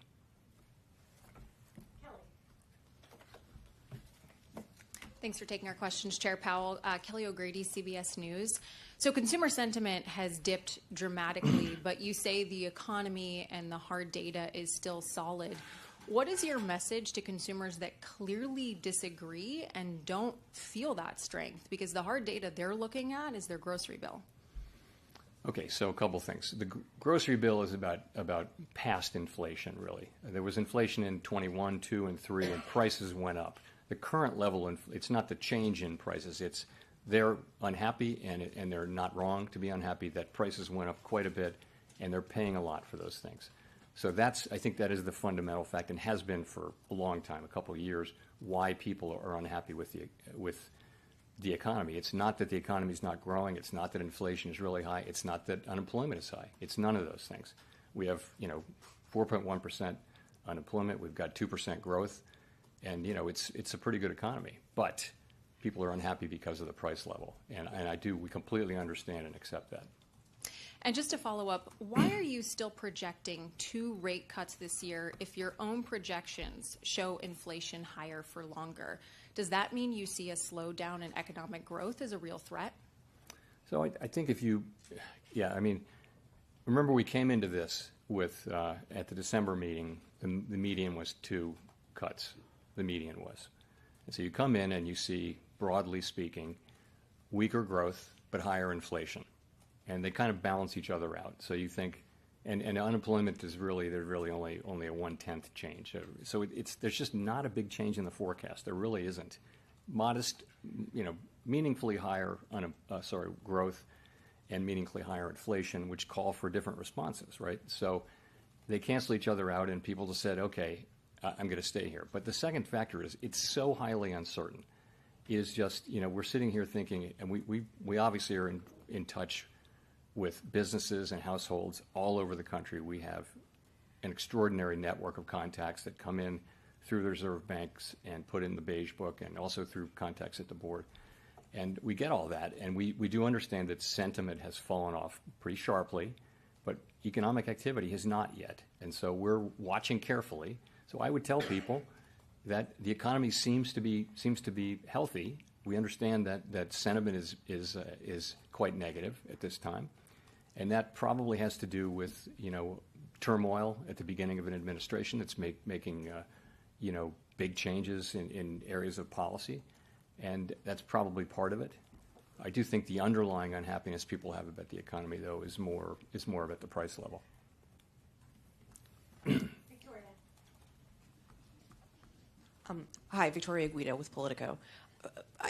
Thanks for taking our questions, Chair Powell. Kelly O'Grady, CBS News. So consumer sentiment has dipped dramatically, but you say the economy and the hard data is still solid. What is your message to consumers that clearly disagree and don't feel that strength? Because the hard data they're looking at is their grocery bill. Okay, so a couple things. The grocery bill is about past inflation, really. There was inflation in 21, 2, and 3, and prices went up. The current level, it's not the change in prices. It's they're unhappy, and they're not wrong to be unhappy that prices went up quite a bit, and they're paying a lot for those things. So I think that is the fundamental fact, and has been for a long time, a couple of years, why people are unhappy with the economy. It's not that the economy is not growing. It's not that inflation is really high. It's not that unemployment is high. It's none of those things. We have 4.1% unemployment. We've got 2% growth, and it's a pretty good economy. But people are unhappy because of the price level, and we completely understand and accept that. And just to follow up, why are you still projecting 2 rate cuts this year if your own projections show inflation higher for longer? Does that mean you see a slowdown in economic growth as a real threat? So I think remember we came into this with, at the December meeting, the median was 2 cuts, the median was. And so you come in and you see, broadly speaking, weaker growth but higher inflation. And they kind of balance each other out. So you think, and unemployment is there's really only a 1/10 change. So there's just not a big change in the forecast. There really isn't. Modest, meaningfully higher growth and meaningfully higher inflation, which call for different responses, right? So they cancel each other out, and people just said, okay, I'm going to stay here. But the second factor is it's so highly uncertain. Is just, we're sitting here thinking, and we obviously are in touch with businesses and households all over the country. We have an extraordinary network of contacts that come in through the reserve banks and put in the beige book, and also through contacts at the board. And we get all that, and we do understand that sentiment has fallen off pretty sharply, but economic activity has not yet. And so we're watching carefully. So I would tell people that the economy seems to be healthy. We understand that sentiment is quite negative at this time. And that probably has to do with, turmoil at the beginning of an administration that's making, big changes in areas of policy. and that's probably part of it. I do think the underlying unhappiness people have about the economy, though, is more about the price level. Victoria. Hi, Victoria Guido with Politico.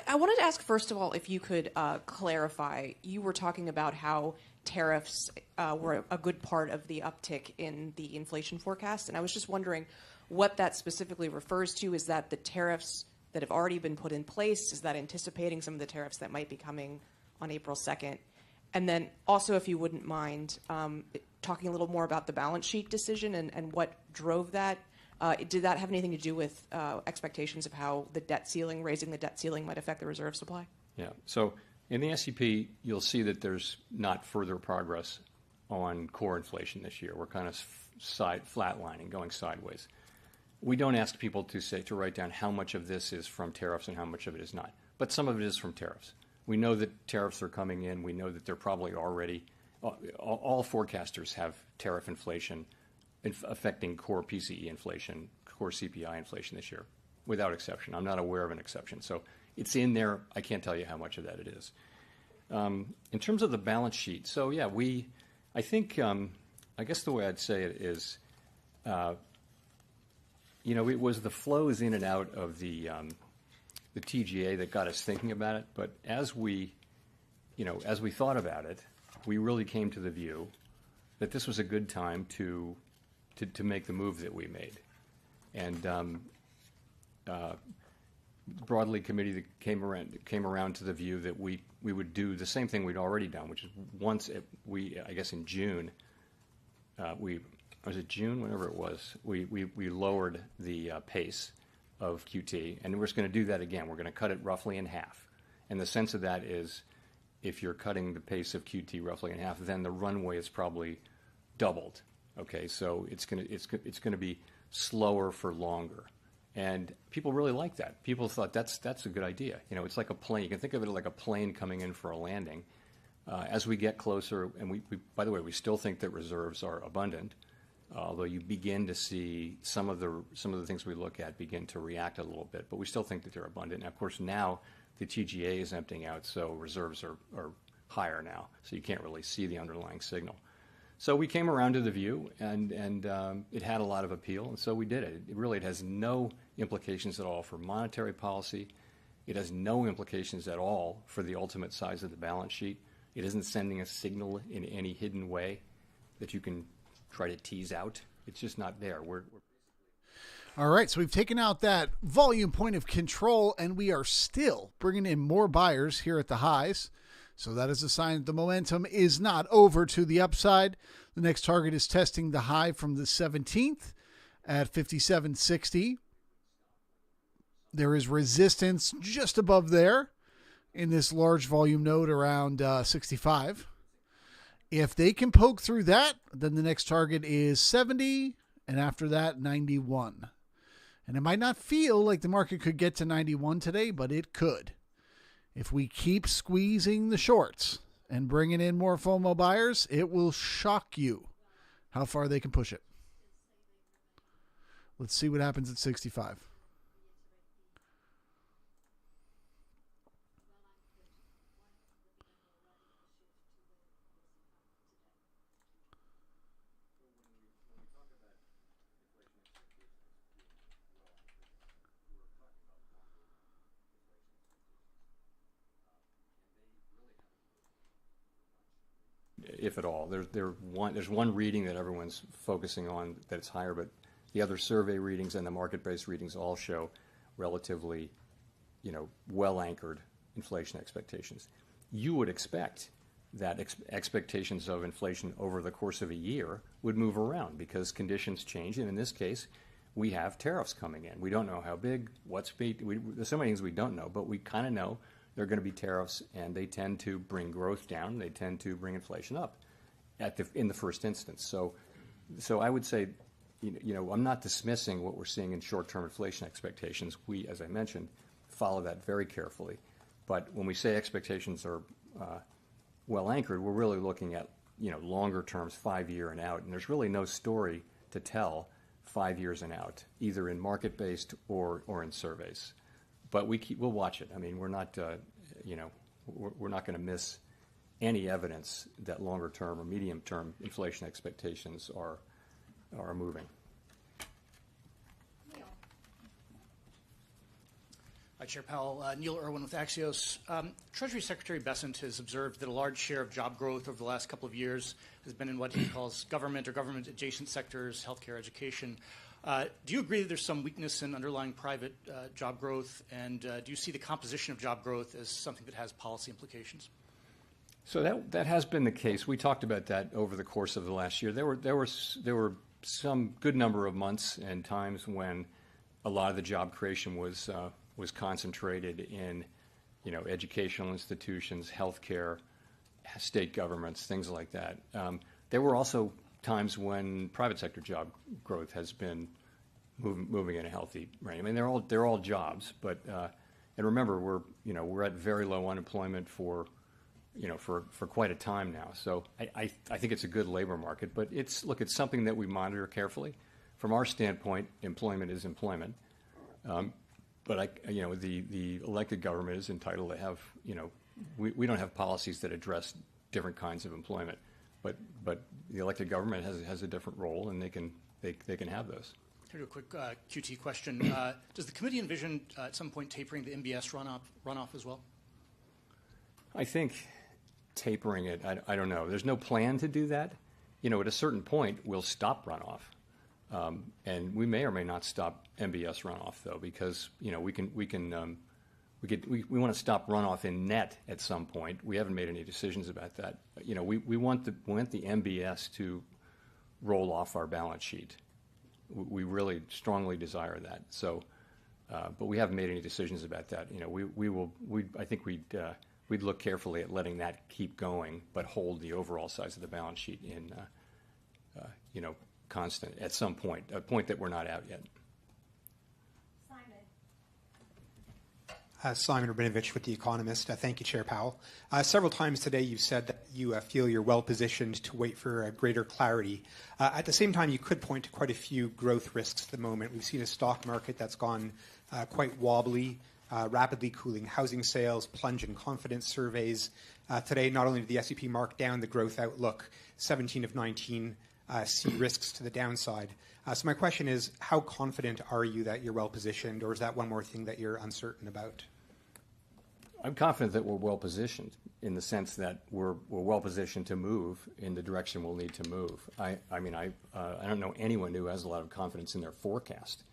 I wanted to ask, first of all, if you could clarify. You were talking about how tariffs were a good part of the uptick in the inflation forecast, and I was just wondering what that specifically refers to. Is that the tariffs that have already been put in place? Is that anticipating some of the tariffs that might be coming on April 2nd? And then also, if you wouldn't mind, talking a little more about the balance sheet decision and what drove that. Did that have anything to do with expectations of how the debt ceiling, raising the debt ceiling, might affect the reserve supply? Yeah. So in the SEP, you'll see that there's not further progress on core inflation this year. We're kind of flatlining, going sideways. We don't ask people to write down how much of this is from tariffs and how much of it is not. But some of it is from tariffs. We know that tariffs are coming in. We know that they're probably already all forecasters have tariff inflation affecting core PCE inflation, core CPI inflation this year, without exception. I'm not aware of an exception. So it's in there. I can't tell you how much of that it is. In terms of the balance sheet, so yeah, I think, I guess the way I'd say it is, it was the flows in and out of the TGA that got us thinking about it. But as we thought about it, we really came to the view that this was a good time to make the move that we made. And broadly, committee that came around to the view that we would do the same thing we'd already done, which is I guess in June, was it June? Whenever it was, we lowered the pace of QT, and we're just going to do that again. We're going to cut it roughly in half. And the sense of that is, if you're cutting the pace of QT roughly in half, then the runway is probably doubled. Okay, so it's going to be slower for longer, and people really like that. People thought that's a good idea. It's like a plane. You can think of it like a plane coming in for a landing. As we get closer, and we by the way, we still think that reserves are abundant, although you begin to see some of the things we look at begin to react a little bit, but we still think that they're abundant. And of course, now the TGA is emptying out, so reserves are higher now, so you can't really see the underlying signal. So we came around to the view, and it had a lot of appeal, and so we did it. It has no implications at all for monetary policy. It has no implications at all for the ultimate size of the balance sheet. It isn't sending a signal in any hidden way that you can try to tease out. It's just not there. All right, so we've taken out that volume point of control, and we are still bringing in more buyers here at the highs. So that is a sign that the momentum is not over to the upside. The next target is testing the high from the 17th at 57.60. There is resistance just above there in this large volume node around 65. If they can poke through that, then the next target is 70, and after that, 91. And it might not feel like the market could get to 91 today, but it could. If we keep squeezing the shorts and bringing in more FOMO buyers, it will shock you how far they can push it. Let's see what happens at 65. If at all. There's one reading that everyone's focusing on that it's higher, but the other survey readings and the market-based readings all show relatively, well-anchored inflation expectations. You would expect that expectations of inflation over the course of a year would move around because conditions change, and in this case, we have tariffs coming in. We don't know how big, there's so many things we don't know, but we kind of know there are going to be tariffs, and they tend to bring growth down. They tend to bring inflation up in the first instance. So I would say, I'm not dismissing what we're seeing in short-term inflation expectations. We, as I mentioned, follow that very carefully. But when we say expectations are well anchored, we're really looking at longer terms, 5-year and out. And there's really no story to tell 5 years and out, either in market-based or in surveys. but we'll watch it. I mean, we're not, we're not going to miss any evidence that longer term or medium term inflation expectations are moving. Chair Powell, Neil Irwin with Axios. Treasury Secretary Bessent has observed that a large share of job growth over the last couple of years has been in what he calls government or government-adjacent sectors, healthcare, education. Do you agree that there's some weakness in underlying private job growth, and do you see the composition of job growth as something that has policy implications? So that has been the case. We talked about that over the course of the last year. There were some good number of months and times when a lot of the job creation was concentrated in, educational institutions, healthcare, state governments, things like that. There were also times when private sector job growth has been moving in a healthy range. I mean, they're all jobs, but and remember, we're at very low unemployment for quite a time now. So I think it's a good labor market, but it's something that we monitor carefully. From our standpoint, employment is employment. But the elected government is entitled to have, we don't have policies that address different kinds of employment, but the elected government has a different role, and they can have those. Can I do a quick QT question? Does the committee envision at some point tapering the MBS runoff as well? I think tapering it. I don't know. There's no plan to do that. At a certain point, we'll stop runoff. And we may or may not stop MBS runoff, though, because we want to stop runoff in net at some point. We haven't made any decisions about that. We want the MBS to roll off our balance sheet. We really strongly desire that. So, but we haven't made any decisions about that. I think we'd look carefully at letting that keep going, but hold the overall size of the balance sheet in constant at some point, a point that we're not out yet. Simon Rabinovich with The Economist. Thank you, Chair Powell. Several times today you've said that you feel you're well positioned to wait for greater clarity. At the same time, you could point to quite a few growth risks at the moment. We've seen a stock market that's gone quite wobbly, rapidly cooling housing sales, plunge in confidence surveys. Today, not only did the S&P mark down the growth outlook, 17 of 19 see risks to the downside. So my question is, how confident are you that you're well positioned, or is that one more thing that you're uncertain about? I'm confident that we're well positioned in the sense that we're well positioned to move in the direction we'll need to move. I don't know anyone who has a lot of confidence in their forecast.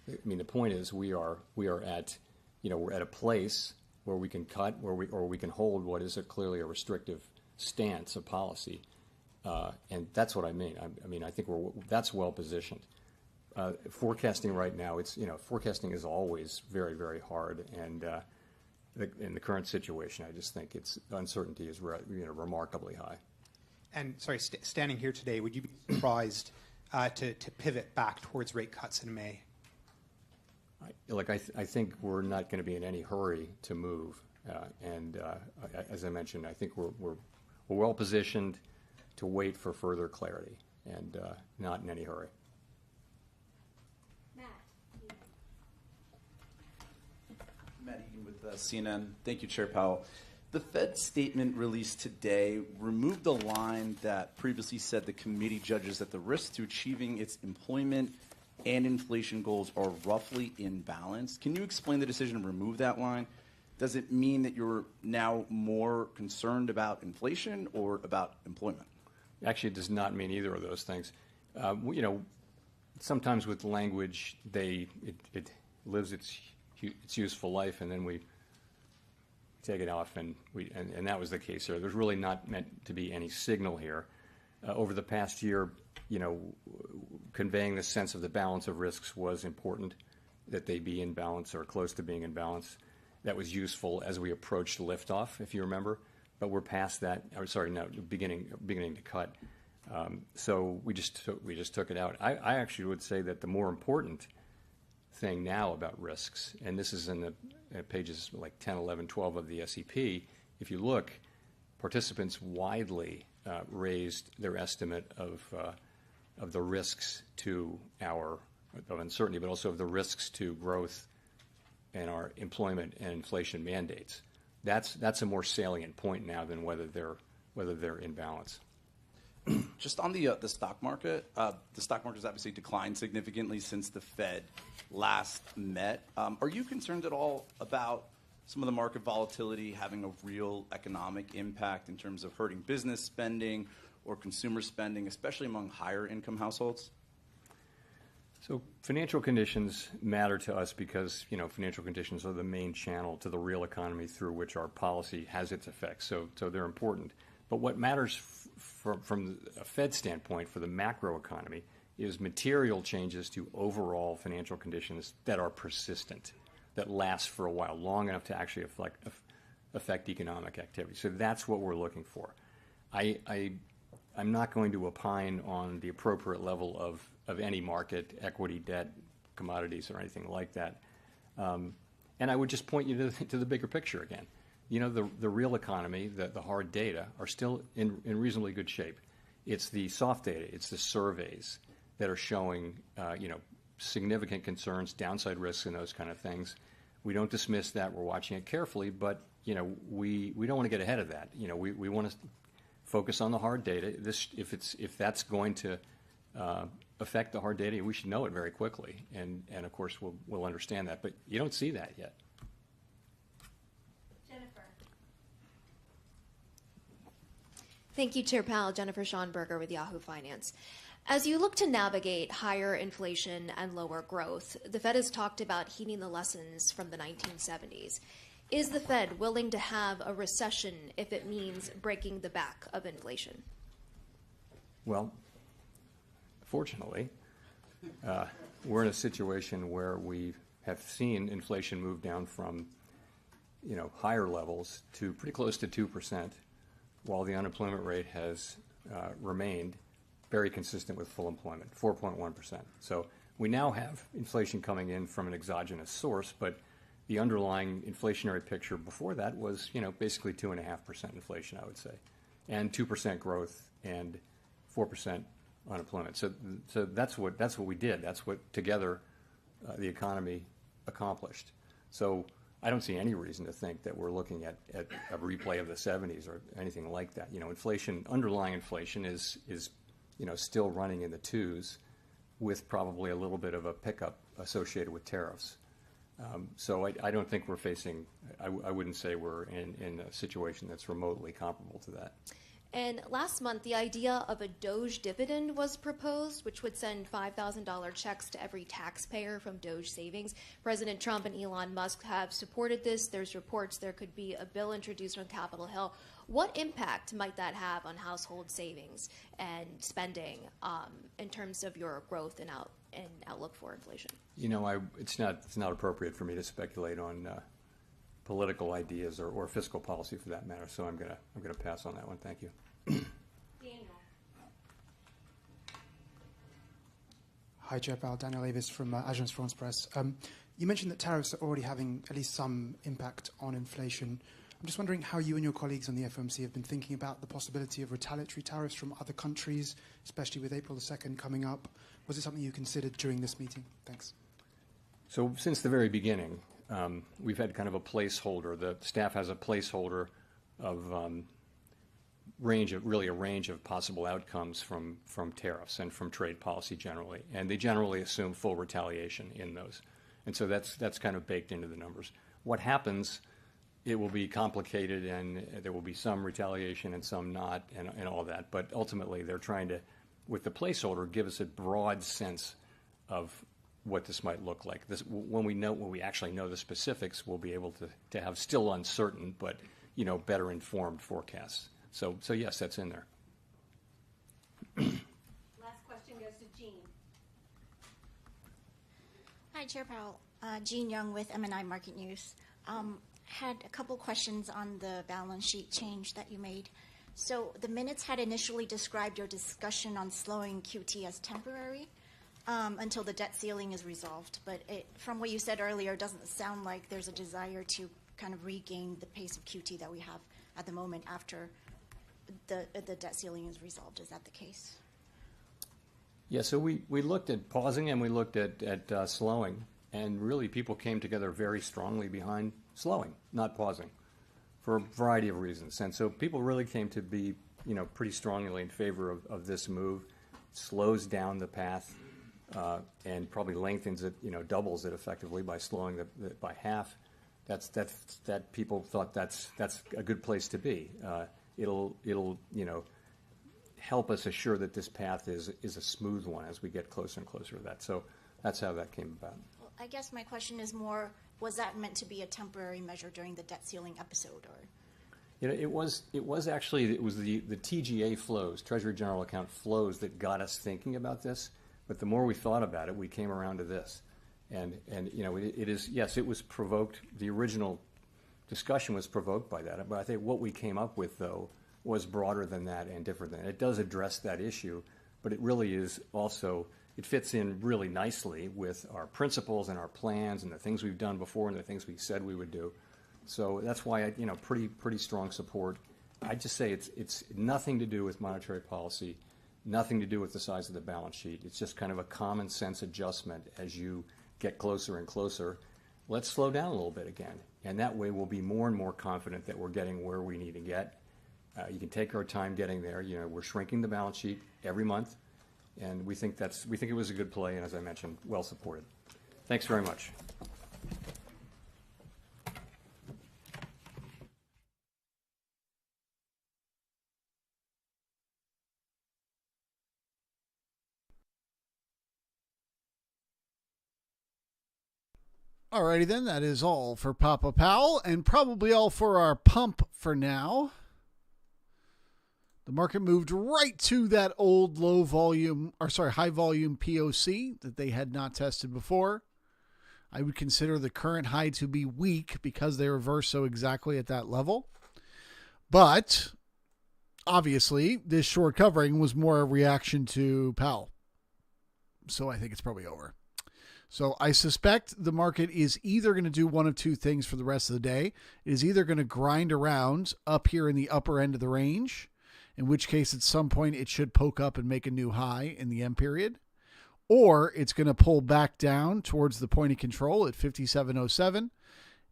I mean, the point is we are at we're at a place where we can cut, or we can hold what is clearly a restrictive stance of policy. And that's what I mean. I think that's well positioned. Forecasting right now, forecasting is always very, very hard. And in the current situation, I just think uncertainty is remarkably high. And sorry, standing here today, would you be surprised to pivot back towards rate cuts in May? I think we're not going to be in any hurry to move. As I mentioned, I think we're well positioned to wait for further clarity and not in any hurry. Matt Egan with CNN. Thank you, Chair Powell. The Fed statement released today removed the line that previously said the committee judges that the risks to achieving its employment and inflation goals are roughly in balance. Can you explain the decision to remove that line? Does it mean that you're now more concerned about inflation or about employment? Actually, it does not mean either of those things. Sometimes with language, it lives its useful life, and then we take it off, and that was the case here. There's really not meant to be any signal here. Over the past year, conveying the sense of the balance of risks was important, that they be in balance or close to being in balance. That was useful as we approached liftoff, if you remember. But we're past that. Beginning to cut. So we just took it out. I actually would say that the more important thing now about risks, and this is in the pages like 10, 11, 12 of the SEP, if you look, participants widely raised their estimate of the risks to of uncertainty, but also of the risks to growth our employment and inflation mandates. That's a more salient point now than whether they're in balance. Just on the stock market, the stock market has obviously declined significantly since the Fed last met. Are you concerned at all about some of the market volatility having a real economic impact in terms of hurting business spending or consumer spending, especially among higher income households? So financial conditions matter to us because, financial conditions are the main channel to the real economy through which our policy has its effects. So they're important. But what matters from a Fed standpoint for the macro economy is material changes to overall financial conditions that are persistent, that last for a while, long enough to actually affect economic activity. So that's what we're looking for. I'm not going to opine on the appropriate level of any market, equity, debt, commodities, or anything like that. And I would just point you to the bigger picture again. The real economy, the hard data, are still in reasonably good shape. It's the soft data, it's the surveys that are showing, significant concerns, downside risks, and those kind of things. We don't dismiss that. We're watching it carefully, but we don't want to get ahead of that. We want to focus on the hard data. If that's going to affect the hard data, we should know it very quickly, and of course we'll understand that. But you don't see that yet. Thank you, Chair Powell. Jennifer Schonberger with Yahoo Finance. As you look to navigate higher inflation and lower growth, the Fed has talked about heeding the lessons from the 1970s. Is the Fed willing to have a recession if it means breaking the back of inflation? Well, fortunately, we're in a situation where we have seen inflation move down from higher levels to pretty close to 2%, while the unemployment rate has remained very consistent with full employment, 4.1%. So we now have inflation coming in from an exogenous source, but the underlying inflationary picture before that was, basically 2.5% inflation, I would say, and 2% growth and 4% unemployment. So that's what we did. That's what together the economy accomplished. So I don't see any reason to think that we're looking at a replay of the 70s or anything like that. Inflation, underlying inflation is still running in the twos, with probably a little bit of a pickup associated with tariffs. So I don't think we're facing. I wouldn't say we're in a situation that's remotely comparable to that. And last month, the idea of a Doge dividend was proposed, which would send $5,000 checks to every taxpayer from Doge savings. President Trump and Elon Musk have supported this. There's reports there could be a bill introduced on Capitol Hill. What impact might that have on household savings and spending in terms of your growth and outlook for inflation? It's not appropriate for me to speculate on political ideas or fiscal policy for that matter. So I'm gonna pass on that one. Thank you. Daniel. Hi, Chair Powell. Daniel Avis from Agence France Presse. You mentioned that tariffs are already having at least some impact on inflation. I'm just wondering how you and your colleagues on the FOMC have been thinking about the possibility of retaliatory tariffs from other countries, especially with April the 2nd coming up. Was it something you considered during this meeting? Thanks. So since the very beginning, we've had kind of a placeholder. The staff has a placeholder of a range of possible outcomes from tariffs and from trade policy generally. And they generally assume full retaliation in those. And so that's kind of baked into the numbers. What happens, it will be complicated, and there will be some retaliation and some not, and all that. But ultimately, they're trying to, with the placeholder, give us a broad sense of what this might look like. When we actually know the specifics, we'll be able to have still uncertain but better informed forecasts. So yes, that's in there. Last question goes to Jean. Hi, Chair Powell. Jean Young with MNI Market News. Had a couple questions on the balance sheet change that you made. So the minutes had initially described your discussion on slowing QT as temporary until the debt ceiling is resolved. But from what you said earlier, it doesn't sound like there's a desire to kind of regain the pace of QT that we have at the moment after the debt ceiling is resolved. Is that the case? Yeah, so we looked at pausing and we looked at slowing And really, people came together very strongly behind slowing, not pausing, for a variety of reasons. And so people really came to be, pretty strongly in favor of this move. It slows down the path and probably lengthens it, doubles it effectively by slowing by half. That people thought that's a good place to be. It'll help us assure that this path is a smooth one as we get closer and closer to that. So that's how that came about. Well, I guess my question is more, was that meant to be a temporary measure during the debt ceiling episode, or? It was the TGA flows, Treasury General Account flows, that got us thinking about this. But the more we thought about it, we came around to this. And it is, yes, it was provoked. The original discussion was provoked by that. But I think what we came up with, though, was broader than that and different than that. It does address that issue, but it really is also, it fits in really nicely with our principles and our plans and the things we've done before and the things we said we would do. So that's why pretty strong support. I just say it's nothing to do with monetary policy, nothing to do with the size of the balance sheet. It's just kind of a common sense adjustment as you get closer and closer. Let's slow down a little bit again, and that way we'll be more and more confident that we're getting where we need to get. You can take our time getting there. We're shrinking the balance sheet every month, and we think it was a good play, and as I mentioned, well supported. Thanks very much. Alrighty then, that is all for Papa Powell, and probably all for our pump for now. The market moved right to that old high volume POC that they had not tested before. I would consider the current high to be weak because they reversed so exactly at that level. But obviously, this short covering was more a reaction to Powell. So I think it's probably over. So I suspect the market is either going to do one of two things for the rest of the day. It is either going to grind around up here in the upper end of the range, in which case at some point it should poke up and make a new high in the M period, or it's going to pull back down towards the point of control at 57.07.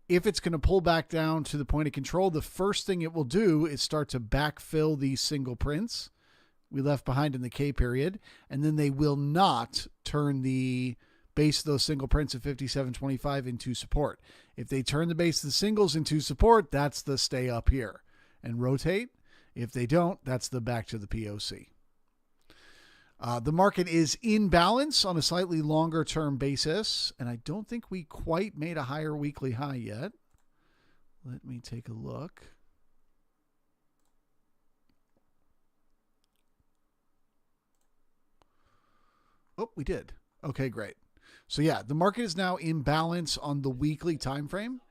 If it's going to pull back down to the point of control, the first thing it will do is start to backfill these single prints we left behind in the K period, and then they will not turn the base of those single prints at 57.25 into support. If they turn the base of the singles into support, that's the stay up here and rotate. If they don't, that's the back to the POC. The market is in balance on a slightly longer term basis, and I don't think we quite made a higher weekly high yet. Let me take a look. Oh, we did. Okay, great. So yeah, the market is now in balance on the weekly time frame.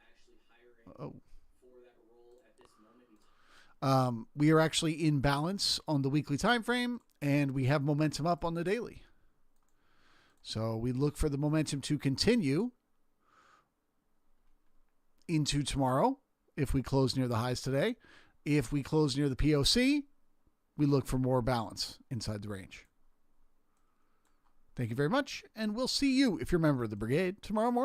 We are actually in balance on the weekly time frame, and we have momentum up on the daily. So we look for the momentum to continue into tomorrow if we close near the highs today. If we close near the POC, we look for more balance inside the range. Thank you very much, and we'll see you, if you're a member of the brigade, tomorrow morning.